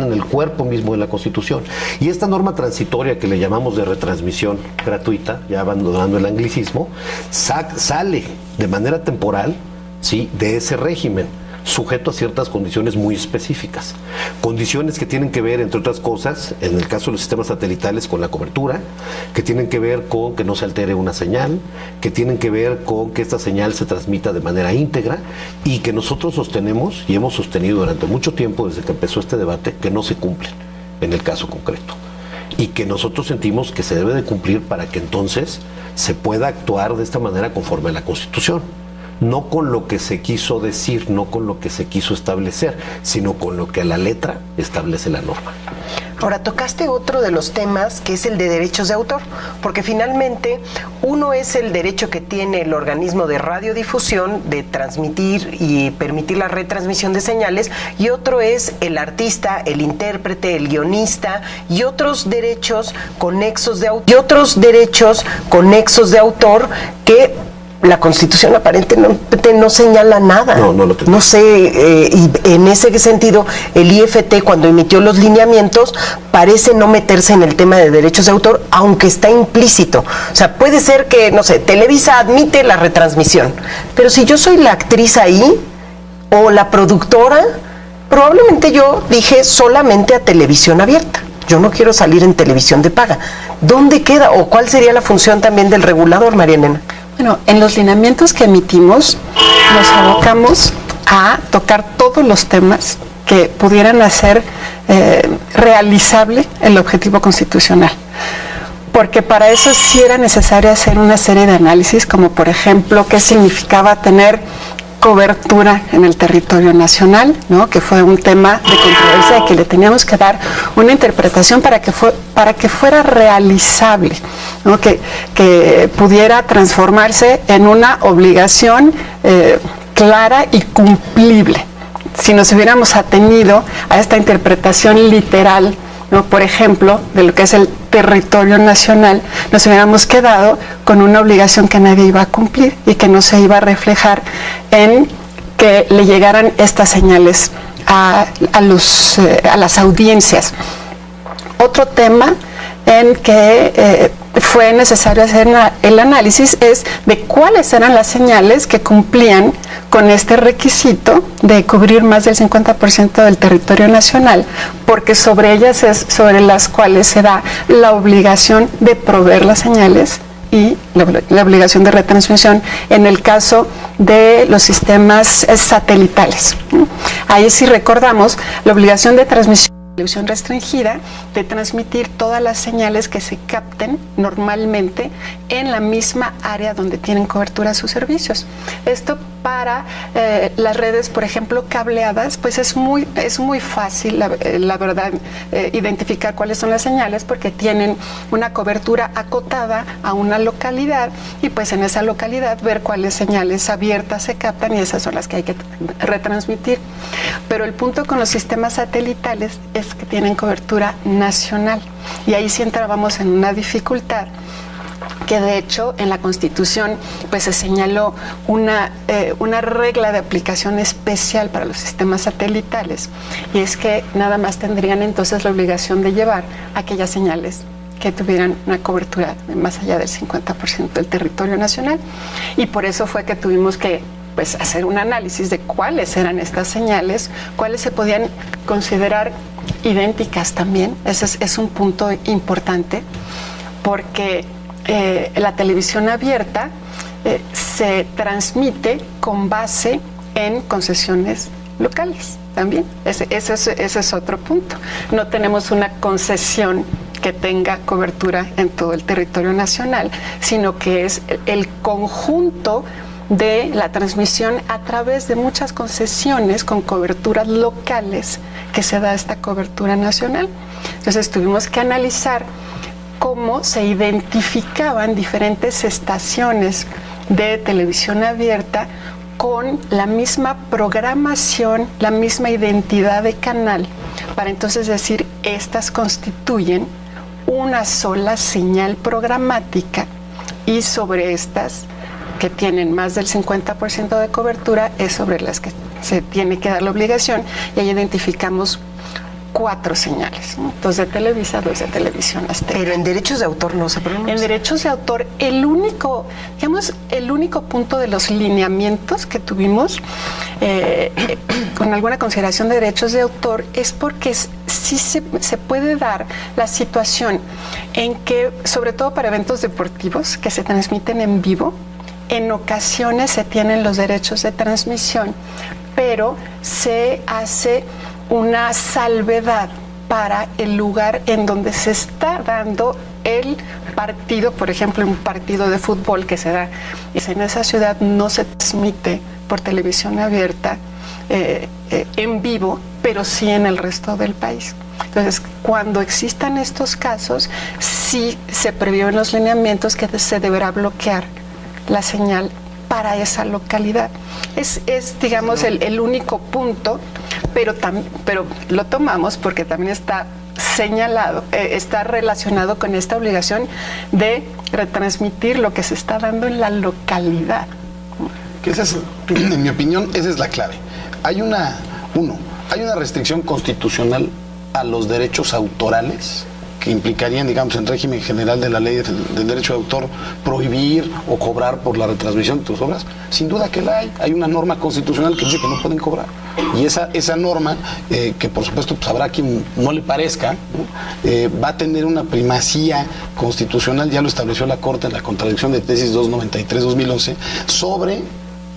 en el cuerpo mismo de la Constitución. Y esta norma transitoria que le llamamos de retransmisión gratuita, ya abandonando el anglicismo, sale de manera temporal, ¿sí?, de ese régimen, sujeto a ciertas condiciones muy específicas. Condiciones que tienen que ver, entre otras cosas, en el caso de los sistemas satelitales, con la cobertura, que tienen que ver con que no se altere una señal, que tienen que ver con que esta señal se transmita de manera íntegra, y que nosotros sostenemos y hemos sostenido durante mucho tiempo, desde que empezó este debate, que no se cumplen en el caso concreto, y que nosotros sentimos que se debe de cumplir para que entonces se pueda actuar de esta manera conforme a la Constitución. No con lo que se quiso decir, no con lo que se quiso establecer, sino con lo que a la letra establece la norma. Ahora, tocaste otro de los temas, que es el de derechos de autor, porque finalmente uno es el derecho que tiene el organismo de radiodifusión de transmitir y permitir la retransmisión de señales, y otro es el artista, el intérprete, el guionista y otros derechos conexos de autor que la Constitución aparentemente no señala nada. No sé, y en ese sentido, el IFT, cuando emitió los lineamientos, parece no meterse en el tema de derechos de autor, aunque está implícito. O sea, puede ser que, no sé, Televisa admite la retransmisión, pero si yo soy la actriz ahí, o la productora, probablemente yo dije solamente a televisión abierta. Yo no quiero salir en televisión de paga. ¿Dónde queda, o cuál sería la función también del regulador, María Elena? Bueno, en los lineamientos que emitimos nos abocamos a tocar todos los temas que pudieran hacer realizable el objetivo constitucional. Porque para eso sí era necesario hacer una serie de análisis, como por ejemplo, qué significaba tener cobertura en el territorio nacional, ¿no?, que fue un tema de controversia y que le teníamos que dar una interpretación para que fuera realizable, ¿no?, que pudiera transformarse en una obligación clara y cumplible. Si nos hubiéramos atenido a esta interpretación literal, ¿no?, por ejemplo, de lo que es el territorio nacional, nos hubiéramos quedado con una obligación que nadie iba a cumplir y que no se iba a reflejar en que le llegaran estas señales a las audiencias. Otro tema en que fue necesario hacer el análisis es de cuáles eran las señales que cumplían con este requisito de cubrir más del 50% del territorio nacional, porque sobre ellas es sobre las cuales se da la obligación de proveer las señales y la obligación de retransmisión en el caso de los sistemas satelitales. Ahí sí recordamos la obligación de transmisión de televisión restringida, de transmitir todas las señales que se capten normalmente en la misma área donde tienen cobertura sus servicios. Esto para las redes, por ejemplo, cableadas, pues es muy fácil, la verdad, identificar cuáles son las señales, porque tienen una cobertura acotada a una localidad, y pues en esa localidad ver cuáles señales abiertas se captan, y esas son las que hay que retransmitir. Pero el punto con los sistemas satelitales es que tienen cobertura nacional, y ahí sí entrábamos en una dificultad, que de hecho en la Constitución pues se señaló una regla de aplicación especial para los sistemas satelitales, y es que nada más tendrían entonces la obligación de llevar aquellas señales que tuvieran una cobertura de más allá del 50% del territorio nacional, y por eso fue que tuvimos que pues hacer un análisis de cuáles eran estas señales, cuáles se podían considerar idénticas también. Ese es un punto importante, porque la televisión abierta se transmite con base en concesiones locales también. Ese es otro punto. No tenemos una concesión que tenga cobertura en todo el territorio nacional, sino que es el conjunto de la transmisión a través de muchas concesiones con coberturas locales que se da esta cobertura nacional. Entonces tuvimos que analizar cómo se identificaban diferentes estaciones de televisión abierta con la misma programación, la misma identidad de canal, para entonces decir, estas constituyen una sola señal programática, y sobre estas que tienen más del 50% de cobertura es sobre las que se tiene que dar la obligación, y ahí identificamos 4 señales, ¿no? 2 de Televisa, 2 de Televisión Azteca. Pero en derechos de autor no se pronuncia. En derechos de autor, el único punto de los lineamientos que tuvimos con alguna consideración de derechos de autor es porque sí se puede dar la situación en que, sobre todo para eventos deportivos que se transmiten en vivo, en ocasiones se tienen los derechos de transmisión, pero se hace una salvedad para el lugar en donde se está dando el partido. Por ejemplo, un partido de fútbol que se da en esa ciudad no se transmite por televisión abierta en vivo, pero sí en el resto del país. Entonces, cuando existan estos casos, sí se previó en los lineamientos que se deberá bloquear la señal para esa localidad. Es digamos, el único punto, pero lo tomamos porque también está señalado, está relacionado con esta obligación de retransmitir lo que se está dando en la localidad. Que esa es, en mi opinión, esa es la clave. Hay una restricción constitucional a los derechos autorales que implicarían, digamos, en régimen general de la ley del derecho de autor, prohibir o cobrar por la retransmisión de tus obras. Sin duda que la hay. Hay una norma constitucional que dice que no pueden cobrar. Y esa norma, que por supuesto pues, habrá quien no le parezca, ¿no? Va a tener una primacía constitucional, ya lo estableció la Corte en la contradicción de tesis 293-2011, sobre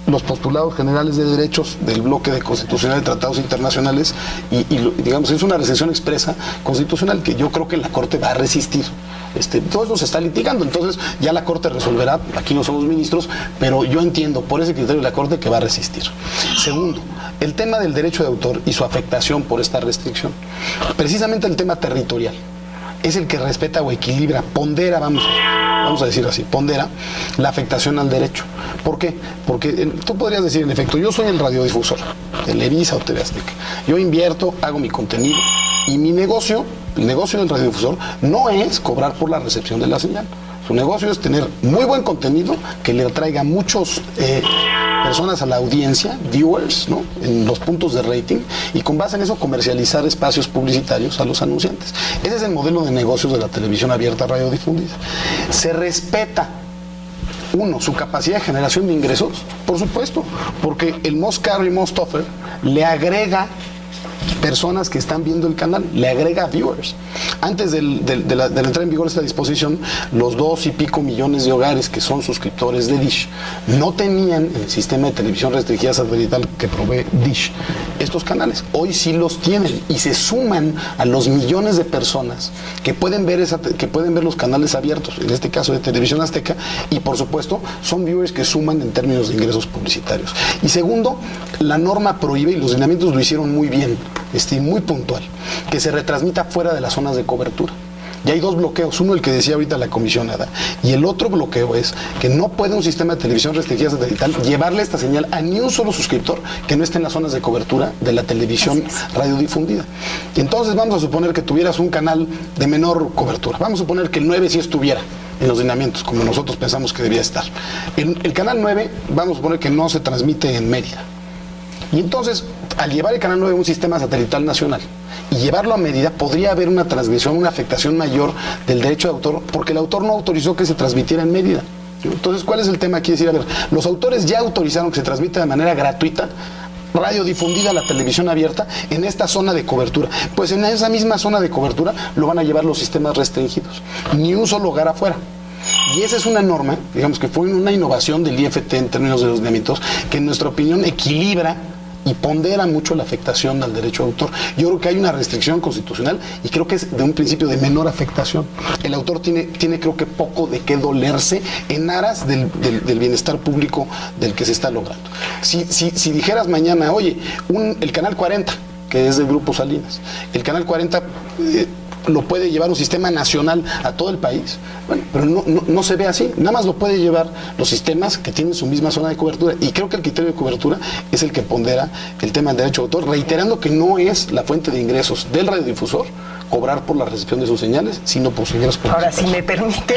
los postulados generales de derechos del bloque de constitucional de tratados internacionales, y digamos, es una restricción expresa constitucional que yo creo que la Corte va a resistir. Todo esto se está litigando, entonces ya la Corte resolverá. Aquí no somos ministros, pero yo entiendo por ese criterio de la Corte que va a resistir. Segundo, el tema del derecho de autor y su afectación por esta restricción. Precisamente el tema territorial es el que respeta o equilibra, pondera, vamos a decir así, pondera la afectación al derecho. ¿Por qué? Porque tú podrías decir, en efecto, yo soy el radiodifusor, Televisa o TV Azteca. Yo invierto, hago mi contenido, y mi negocio, el negocio del radiodifusor, no es cobrar por la recepción de la señal. Su negocio es tener muy buen contenido que le atraiga muchos personas a la audiencia, viewers, ¿no? En los puntos de rating, y con base en eso comercializar espacios publicitarios a los anunciantes. Ese es el modelo de negocios de la televisión abierta radiodifundida. Se respeta, uno, su capacidad de generación de ingresos, por supuesto, porque el most carry, most offer le agrega personas que están viendo el canal, le agrega viewers. Antes de la entrada en vigor de esta disposición, los 2 y pico millones de hogares que son suscriptores de Dish no tenían en el sistema de televisión restringida satelital que provee Dish estos canales. Hoy sí los tienen y se suman a los millones de personas que pueden ver los canales abiertos, en este caso de Televisión Azteca, y por supuesto son viewers que suman en términos de ingresos publicitarios. Y segundo, la norma prohíbe, y los lineamientos lo hicieron muy bien, muy puntual, que se retransmita fuera de las zonas de cobertura. Y hay 2 bloqueos, uno el que decía ahorita la comisionada, y el otro bloqueo es que no puede un sistema de televisión restringida satelital llevarle esta señal a ni un solo suscriptor que no esté en las zonas de cobertura de la televisión radiodifundida. Y entonces vamos a suponer que tuvieras un canal de menor cobertura, vamos a suponer que el 9 sí estuviera en los lineamientos, como nosotros pensamos que debía estar. El canal 9, vamos a suponer que no se transmite en Mérida. Y entonces, al llevar el canal 9 a un sistema satelital nacional y llevarlo a Mérida, podría haber una transgresión, una afectación mayor del derecho de autor, porque el autor no autorizó que se transmitiera en Mérida. Entonces, ¿cuál es el tema aquí? Es decir, a ver, los autores ya autorizaron que se transmita de manera gratuita, radiodifundida, la televisión abierta, en esta zona de cobertura. Pues en esa misma zona de cobertura lo van a llevar los sistemas restringidos. Ni un solo hogar afuera. Y esa es una norma, digamos que fue una innovación del IFT en términos de los lineamientos, que en nuestra opinión equilibra y pondera mucho la afectación al derecho de autor. Yo creo que hay una restricción constitucional y creo que es de un principio de menor afectación. El autor tiene creo que poco de qué dolerse en aras del bienestar público del que se está logrando. Si dijeras mañana, oye, el Canal 40, que es del Grupo Salinas, el Canal 40... lo puede llevar un sistema nacional a todo el país. Bueno, pero no se ve así. Nada más lo puede llevar los sistemas que tienen su misma zona de cobertura. Y creo que el criterio de cobertura es el que pondera el tema del derecho de autor, reiterando que no es la fuente de ingresos del radiodifusor cobrar por la recepción de sus señales, sino por señales. Ahora, si me permiten,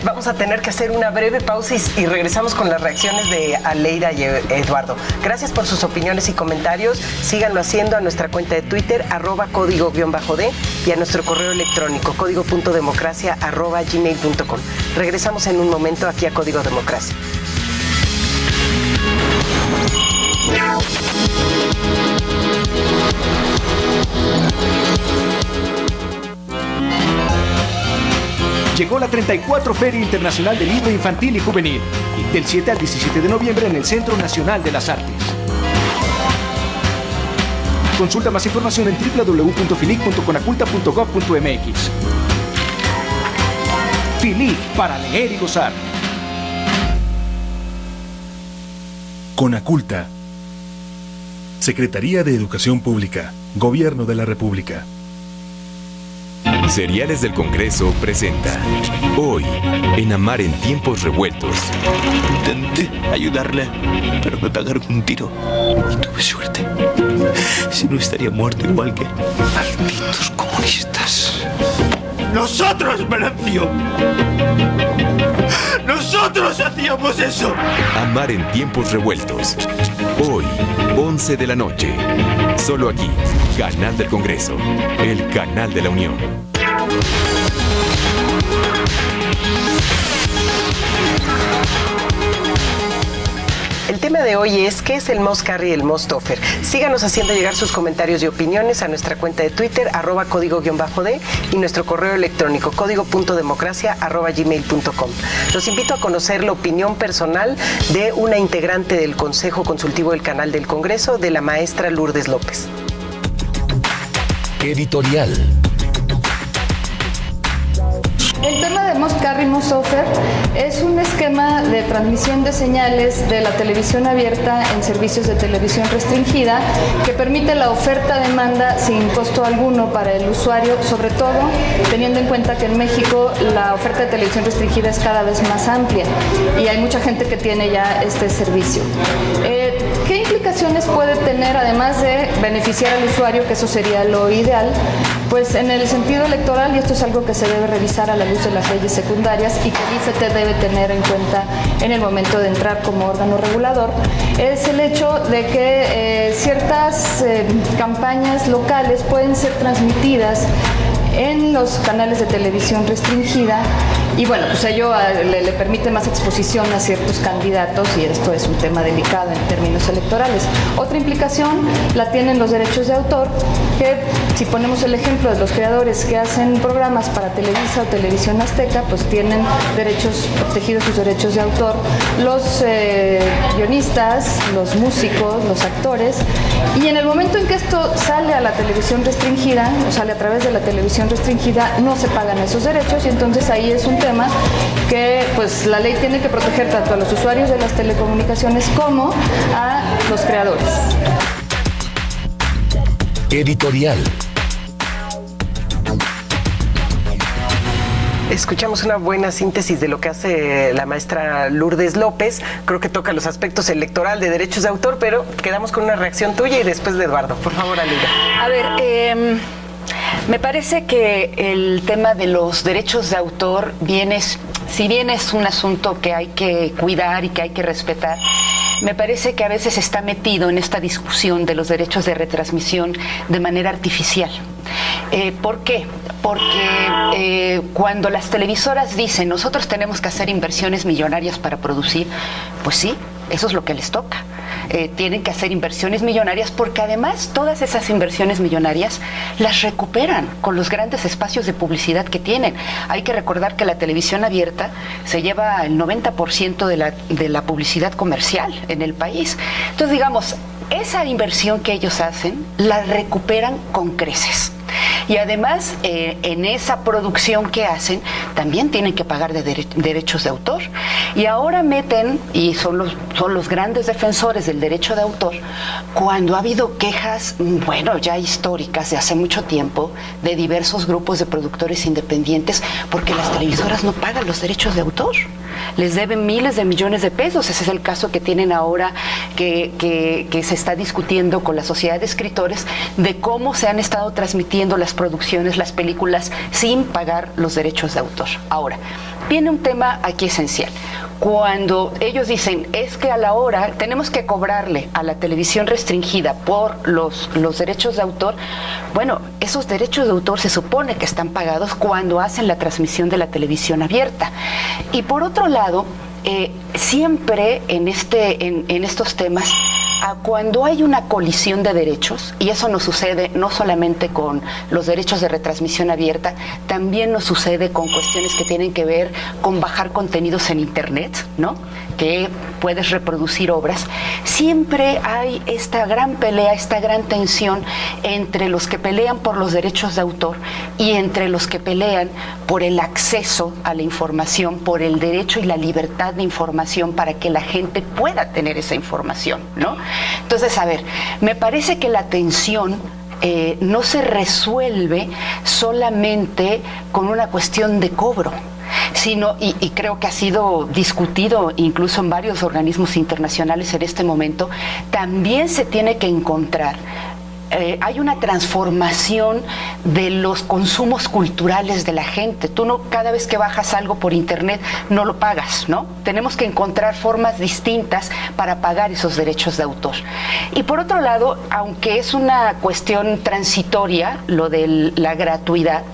vamos a tener que hacer una breve pausa y regresamos con las reacciones de Aleida y Eduardo. Gracias por sus opiniones y comentarios. Síganlo haciendo a nuestra cuenta de Twitter, @código_D, y a nuestro correo electrónico, código.democracia@gmail.com. Regresamos en un momento aquí a Código Democracia. Llegó la 34 Feria Internacional del Libro Infantil y Juvenil, del 7 al 17 de noviembre en el Centro Nacional de las Artes. Consulta más información en www.filic.conaculta.gov.mx. Filic, para leer y gozar. Conaculta. Secretaría de Educación Pública, Gobierno de la República. Cereales del Congreso presenta hoy en Amar en Tiempos Revueltos. Intenté ayudarle, pero me pegaron un tiro y tuve suerte. Si no, estaría muerto igual que malditos comunistas. ¡Nosotros, Melencio! ¡Nosotros hacíamos eso! Amar en Tiempos Revueltos. Hoy, 11 de la noche. Solo aquí, Canal del Congreso, el canal de la Unión. El tema de hoy es ¿qué es el Must Carry y el Must Offer? Síganos haciendo llegar sus comentarios y opiniones a nuestra cuenta de Twitter, @código_D, y nuestro correo electrónico, código.democracia@gmail.com. Los invito a conocer la opinión personal de una integrante del Consejo Consultivo del Canal del Congreso, de la maestra Lourdes López. Editorial. El tema de Must Carry, Must Offer es un esquema de transmisión de señales de la televisión abierta en servicios de televisión restringida que permite la oferta-demanda sin costo alguno para el usuario, sobre todo teniendo en cuenta que en México la oferta de televisión restringida es cada vez más amplia y hay mucha gente que tiene ya este servicio. ¿Qué implicaciones puede tener, además de beneficiar al usuario, que eso sería lo ideal? Pues en el sentido electoral, y esto es algo que se debe revisar a la luz de las leyes secundarias y que el IFT debe tener en cuenta en el momento de entrar como órgano regulador, es el hecho de que ciertas campañas locales pueden ser transmitidas en los canales de televisión restringida y bueno, pues ello le permite más exposición a ciertos candidatos y esto es un tema delicado en términos electorales. Otra implicación la tienen los derechos de autor, que si ponemos el ejemplo de los creadores que hacen programas para Televisa o Televisión Azteca, pues tienen protegidos sus derechos de autor, los guionistas, los músicos, los actores, y en el momento en que esto sale a la televisión restringida, o sale a través de la televisión restringida, no se pagan esos derechos, y entonces ahí es un tema que pues la ley tiene que proteger tanto a los usuarios de las telecomunicaciones como a los creadores. Editorial. Escuchamos una buena síntesis de lo que hace la maestra Lourdes López. Creo que toca los aspectos electoral de derechos de autor, pero quedamos con una reacción tuya y después de Eduardo. Por favor, Alida. A ver, me parece que el tema de los derechos de autor si bien es un asunto que hay que cuidar y que hay que respetar, me parece que a veces está metido en esta discusión de los derechos de retransmisión de manera artificial. ¿Por qué? Porque cuando las televisoras dicen nosotros tenemos que hacer inversiones millonarias para producir, pues sí, eso es lo que les toca. Tienen que hacer inversiones millonarias porque además todas esas inversiones millonarias las recuperan con los grandes espacios de publicidad que tienen. Hay que recordar que la televisión abierta se lleva el 90% de la publicidad comercial en el país. Entonces, digamos, esa inversión que ellos hacen la recuperan con creces. Y además, en esa producción que hacen, también tienen que pagar derechos de autor. Y ahora meten, y son los grandes defensores del derecho de autor, cuando ha habido quejas, bueno, ya históricas de hace mucho tiempo, de diversos grupos de productores independientes, porque las televisoras no pagan los derechos de autor. Les deben miles de millones de pesos. Ese es el caso que tienen ahora, que se está discutiendo con la Sociedad de Escritores, de cómo se han estado transmitiendo las producciones, las películas, sin pagar los derechos de autor. Ahora, viene un tema aquí esencial. Cuando ellos dicen, es que a la hora tenemos que cobrarle a la televisión restringida por los derechos de autor, bueno, esos derechos de autor se supone que están pagados cuando hacen la transmisión de la televisión abierta. Y por otro lado, siempre en estos temas, cuando hay una colisión de derechos, y eso nos sucede no solamente con los derechos de retransmisión abierta, también nos sucede con cuestiones que tienen que ver con bajar contenidos en Internet, ¿no? Que puedes reproducir obras. Siempre hay esta gran pelea, esta gran tensión entre los que pelean por los derechos de autor y entre los que pelean por el acceso a la información, por el derecho y la libertad de información para que la gente pueda tener esa información, ¿no? Entonces, a ver, me parece que la tensión no se resuelve solamente con una cuestión de cobro, sino, y creo que ha sido discutido incluso en varios organismos internacionales en este momento, también se tiene que encontrar hay una transformación de los consumos culturales de la gente. Tú no, cada vez que bajas algo por internet, no lo pagas, ¿no? Tenemos que encontrar formas distintas para pagar esos derechos de autor. Y por otro lado, aunque es una cuestión transitoria, lo de la gratuidad,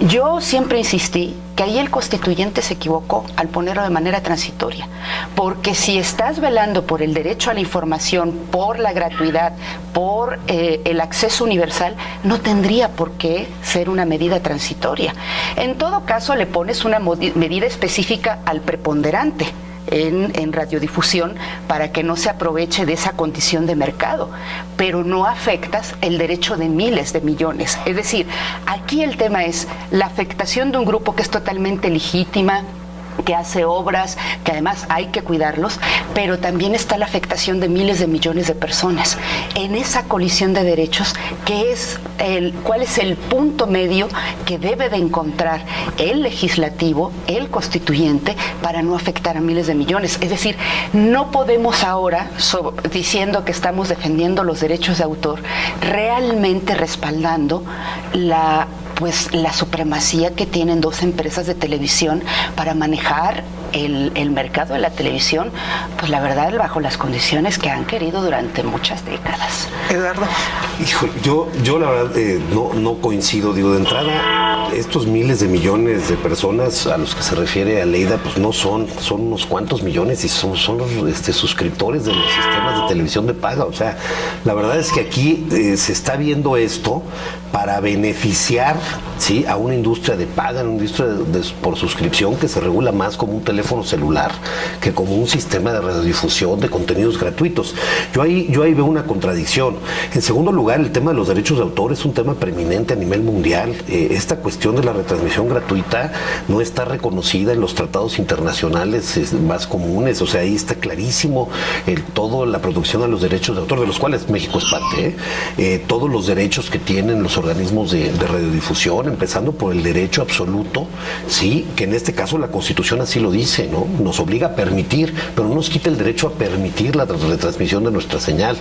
yo siempre insistí que ahí el constituyente se equivocó al ponerlo de manera transitoria, porque si estás velando por el derecho a la información, por la gratuidad, por el acceso universal, no tendría por qué ser una medida transitoria. En todo caso, le pones una medida específica al preponderante en radiodifusión para que no se aproveche de esa condición de mercado, pero no afectas el derecho de miles de millones. Es decir, aquí el tema es la afectación de un grupo que es totalmente legítima, que hace obras, que además hay que cuidarlos, pero también está la afectación de miles de millones de personas. En esa colisión de derechos, ¿cuál es el punto medio que debe de encontrar el legislativo, el constituyente, para no afectar a miles de millones? Es decir, no podemos ahora, diciendo que estamos defendiendo los derechos de autor, realmente respaldando la supremacía que tienen dos empresas de televisión para manejar el mercado de la televisión, pues la verdad, bajo las condiciones que han querido durante muchas décadas. Eduardo. Híjole, yo la verdad no coincido. Digo, de entrada, estos miles de millones de personas a los que se refiere Aleida, pues no son unos cuantos millones y son los suscriptores de los sistemas de televisión de paga. O sea, la verdad es que aquí se está viendo esto para beneficiar, ¿sí?, a una industria de paga, una industria por suscripción que se regula más como un teléfono celular que como un sistema de radiodifusión de contenidos gratuitos. Yo ahí veo una contradicción. En segundo lugar, el tema de los derechos de autor es un tema preeminente a nivel mundial. Esta cuestión de la retransmisión gratuita no está reconocida en los tratados internacionales más comunes. O sea, ahí está clarísimo toda la protección a los derechos de autor, de los cuales México es parte, todos los derechos que tienen los organismos de radiodifusión, empezando por el derecho absoluto, sí, que en este caso la Constitución así lo dice, ¿no? Nos obliga a permitir, pero no nos quita el derecho a permitir la retransmisión de nuestra señal.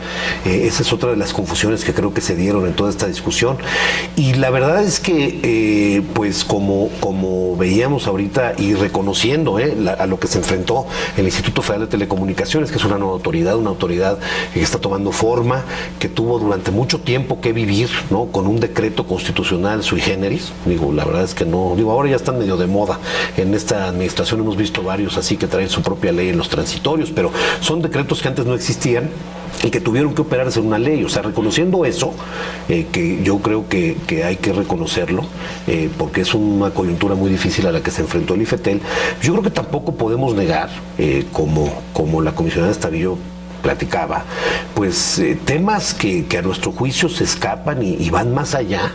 Esa es otra de las confusiones que creo que se dieron en toda esta discusión. Y la verdad es que, pues como veíamos ahorita y reconociendo a lo que se enfrentó el Instituto Federal de Telecomunicaciones, que es una nueva autoridad que está tomando forma, que tuvo durante mucho tiempo que vivir, ¿no?, con un decreto constitucional sui generis. Digo, la verdad es que no, ahora ya están medio de moda. En esta administración hemos visto varios así que traen su propia ley en los transitorios, pero son decretos que antes no existían y que tuvieron que operarse en una ley. O sea, reconociendo eso, que yo creo que hay que reconocerlo, porque es una coyuntura muy difícil a la que se enfrentó el IFETEL, yo creo que tampoco podemos negar, como la comisionada Estavillo platicaba, pues temas que a nuestro juicio se escapan y van más allá.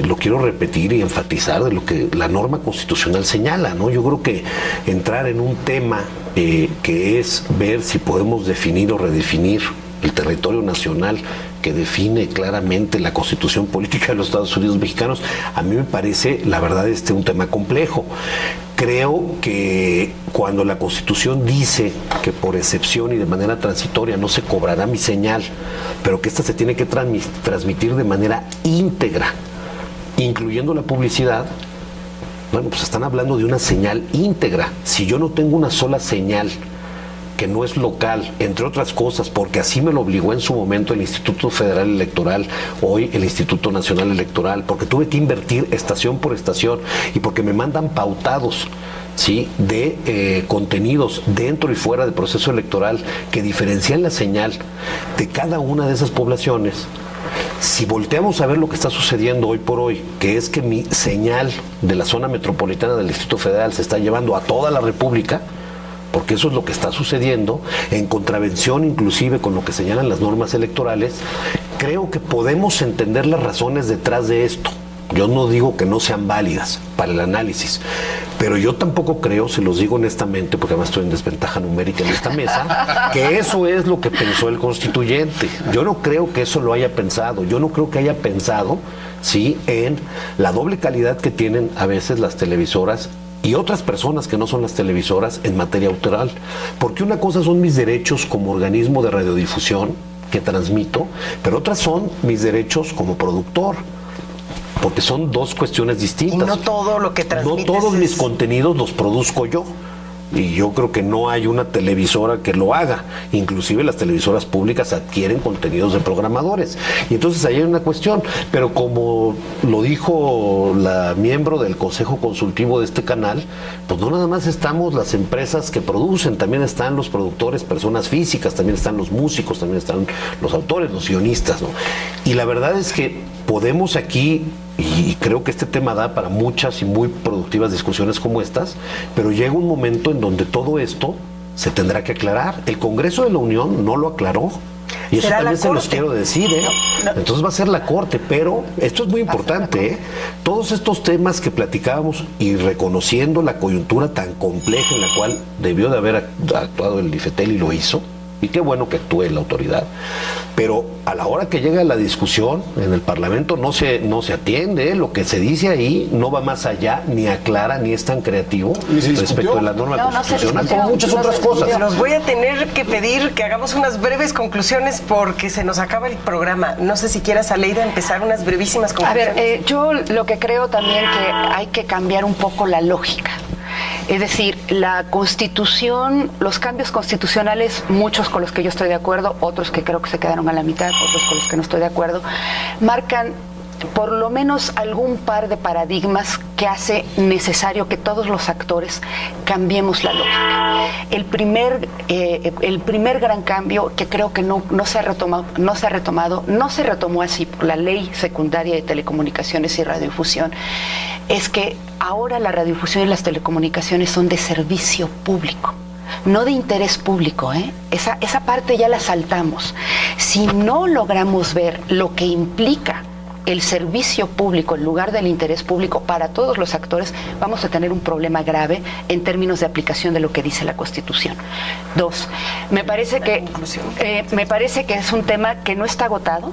Lo quiero repetir y enfatizar de lo que la norma constitucional señala, ¿no? Yo creo que entrar en un tema que es ver si podemos definir o redefinir el territorio nacional que define claramente la Constitución política de los Estados Unidos mexicanos, a mí me parece, la verdad, un tema complejo. Creo que cuando la Constitución dice que por excepción y de manera transitoria no se cobrará mi señal, pero que esta se tiene que transmitir de manera íntegra, incluyendo la publicidad, bueno, pues están hablando de una señal íntegra. Si yo no tengo una sola señal que no es local, entre otras cosas, porque así me lo obligó en su momento el Instituto Federal Electoral, hoy el Instituto Nacional Electoral, porque tuve que invertir estación por estación y porque me mandan pautados, ¿sí?, de contenidos dentro y fuera del proceso electoral que diferencian la señal de cada una de esas poblaciones. Si volteamos a ver lo que está sucediendo hoy por hoy, que es que mi señal de la zona metropolitana del Distrito Federal se está llevando a toda la República, porque eso es lo que está sucediendo, en contravención inclusive con lo que señalan las normas electorales, creo que podemos entender las razones detrás de esto. Yo no digo que no sean válidas para el análisis, pero yo tampoco creo, se los digo honestamente, porque además estoy en desventaja numérica en esta mesa, que eso es lo que pensó el constituyente. Yo no creo que eso lo haya pensado. Yo no creo que haya pensado, sí, en la doble calidad que tienen a veces las televisoras y otras personas que no son las televisoras en materia autoral. Porque una cosa son mis derechos como organismo de radiodifusión que transmito, pero otras son mis derechos como productor. Porque son dos cuestiones distintas. Y no todo lo que transmites. No todos mis contenidos los produzco yo. Y yo creo que no hay una televisora que lo haga. Inclusive las televisoras públicas adquieren contenidos de programadores. Y entonces ahí hay una cuestión. Pero como lo dijo la miembro del Consejo Consultivo de este canal, pues no nada más estamos las empresas que producen, también están los productores, personas físicas, también están los músicos, también están los autores, los guionistas, ¿no? Y la verdad es que podemos aquí, y creo que este tema da para muchas y muy productivas discusiones como estas, pero llega un momento en donde todo esto se tendrá que aclarar. El Congreso de la Unión no lo aclaró. Y eso también se los quiero decir, ¿eh? Entonces va a ser la Corte, pero esto es muy importante, ¿eh? Todos estos temas que platicábamos y reconociendo la coyuntura tan compleja en la cual debió de haber actuado el IFETEL y lo hizo, y qué bueno que actúe la autoridad, pero a la hora que llega la discusión en el Parlamento no se atiende, lo que se dice ahí no va más allá, ni aclara, ni es tan creativo respecto a la norma constitucional, como muchas otras cosas. Nos voy a tener que pedir que hagamos unas breves conclusiones porque se nos acaba el programa. No sé si quieras, Aleida, empezar unas brevísimas conclusiones. A ver, yo lo que creo también que hay que cambiar un poco la lógica. Es decir, la Constitución, los cambios constitucionales, muchos con los que yo estoy de acuerdo, otros que creo que se quedaron a la mitad, otros con los que no estoy de acuerdo, marcan por lo menos algún par de paradigmas que hace necesario que todos los actores cambiemos la lógica. El primer gran cambio, que creo que no se retomó así por la Ley Secundaria de Telecomunicaciones y Radiodifusión, es que ahora la radiodifusión y las telecomunicaciones son de servicio público, no de interés público, ¿eh? Esa parte ya la saltamos. Si no logramos ver lo que implica el servicio público en lugar del interés público para todos los actores, vamos a tener un problema grave en términos de aplicación de lo que dice la Constitución. 2, me parece que es un tema que no está agotado,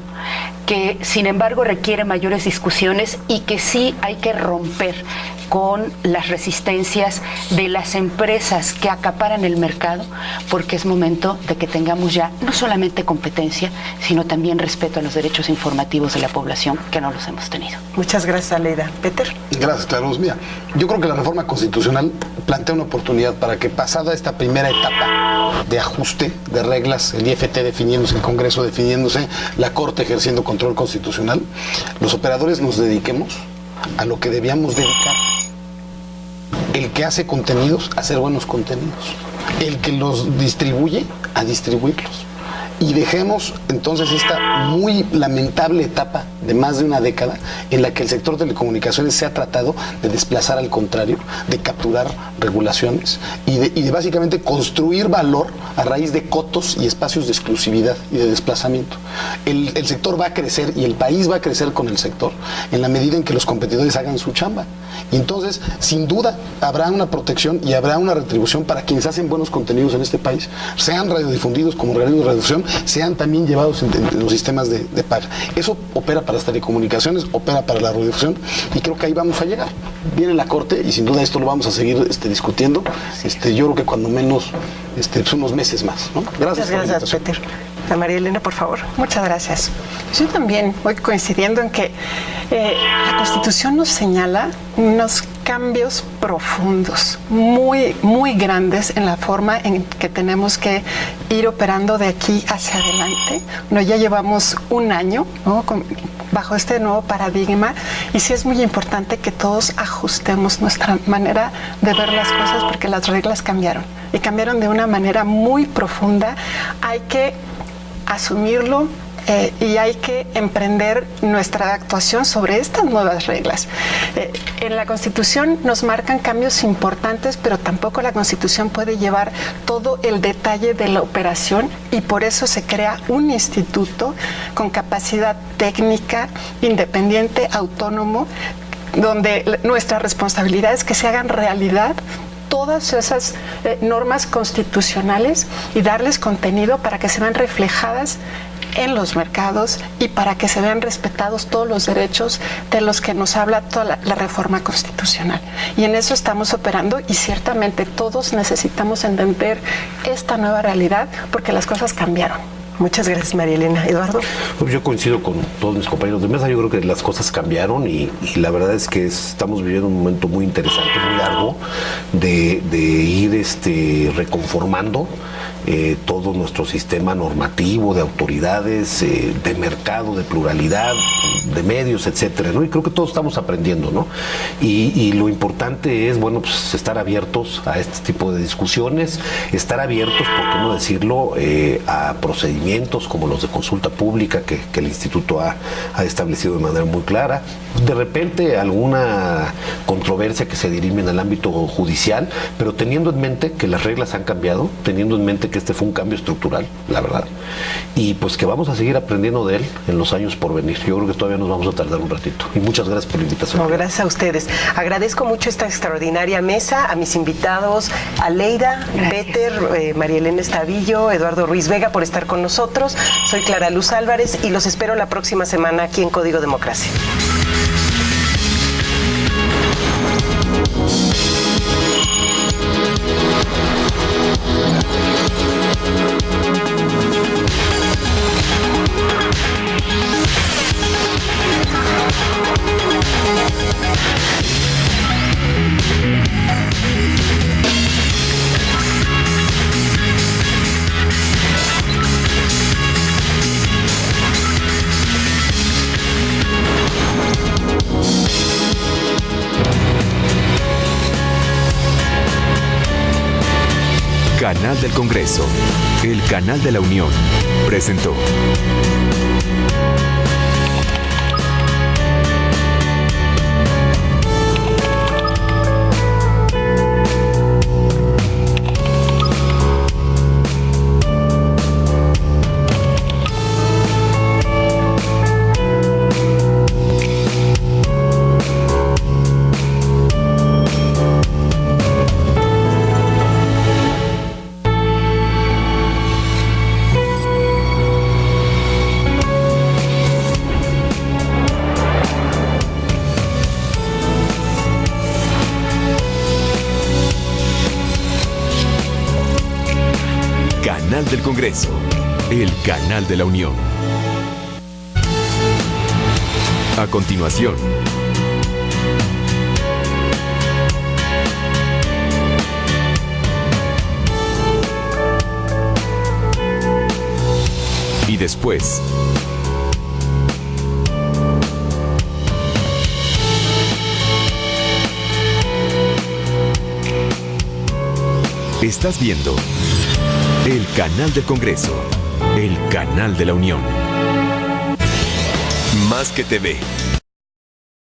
que sin embargo requiere mayores discusiones y que sí hay que romper con las resistencias de las empresas que acaparan el mercado, porque es momento de que tengamos ya no solamente competencia, sino también respeto a los derechos informativos de la población, que no los hemos tenido. Muchas gracias, Aleida. Peter. Gracias, Claros. Mira, yo creo que la reforma constitucional plantea una oportunidad para que, pasada esta primera etapa de ajuste de reglas, el IFT definiéndose, el Congreso definiéndose, la Corte ejerciendo control constitucional, los operadores nos dediquemos a lo que debíamos dedicar. El que hace contenidos, a hacer buenos contenidos. El que los distribuye, a distribuirlos. Y dejemos entonces esta muy lamentable etapa de más de una década en la que el sector de telecomunicaciones se ha tratado de desplazar al contrario, de capturar regulaciones y de básicamente construir valor a raíz de cotos y espacios de exclusividad y de desplazamiento. El sector va a crecer y el país va a crecer con el sector en la medida en que los competidores hagan su chamba. Y entonces, sin duda, habrá una protección y habrá una retribución para quienes hacen buenos contenidos en este país, sean radiodifundidos como organismos de radiodifusión, sean también llevados en los sistemas de paga. Eso opera para las telecomunicaciones, opera para la radiodifusión, y creo que ahí vamos a llegar. Viene la Corte y sin duda esto lo vamos a seguir discutiendo. Yo creo que cuando menos unos meses más, ¿no? Gracias. Muchas gracias, Peter. A María Elena, por favor. Muchas gracias. Yo también voy coincidiendo en que la Constitución nos señala unos cambios profundos, muy, muy grandes en la forma en que tenemos que ir operando de aquí hacia adelante. Ya llevamos un año, ¿no?, bajo este nuevo paradigma, y sí es muy importante que todos ajustemos nuestra manera de ver las cosas, porque las reglas cambiaron, y cambiaron de una manera muy profunda. Hay que asumirlo y hay que emprender nuestra actuación sobre estas nuevas reglas. En la Constitución nos marcan cambios importantes, pero tampoco la Constitución puede llevar todo el detalle de la operación, y por eso se crea un instituto con capacidad técnica, independiente, autónomo, donde nuestra responsabilidad es que se hagan realidad todas esas normas constitucionales y darles contenido para que se vean reflejadas en los mercados y para que se vean respetados todos los derechos de los que nos habla toda la reforma constitucional. Y en eso estamos operando, y ciertamente todos necesitamos entender esta nueva realidad porque las cosas cambiaron. Muchas gracias, María Elena. Eduardo. Pues yo coincido con todos mis compañeros de mesa. Yo creo que las cosas cambiaron y la verdad es que estamos viviendo un momento muy interesante, muy largo, de ir reconformando todo nuestro sistema normativo, de autoridades, de mercado, de pluralidad, de medios, etcétera, ¿no? Y creo que todos estamos aprendiendo, ¿no? Y lo importante es, bueno, pues estar abiertos a este tipo de discusiones, estar abiertos, por qué no decirlo, a procedimientos como los de consulta pública que el Instituto ha establecido de manera muy clara. De repente alguna controversia que se dirime en el ámbito judicial, pero teniendo en mente que las reglas han cambiado, teniendo en mente que este fue un cambio estructural, la verdad, y pues que vamos a seguir aprendiendo de él en los años por venir. Yo creo que todavía nos vamos a tardar un ratito. Y muchas gracias por la invitación. No, gracias a ustedes. Agradezco mucho esta extraordinaria mesa, a mis invitados, Aleida, Peter, María Elena Estavillo, Eduardo Ruiz Vega, por estar con nosotros. Soy Clara Luz Álvarez y los espero la próxima semana aquí en Código Democracia. Canal del Congreso, el canal de la Unión, presentó. Canal del Congreso, el canal de la Unión. A continuación, y después, estás viendo el canal del Congreso, el canal de la Unión. Más que TV,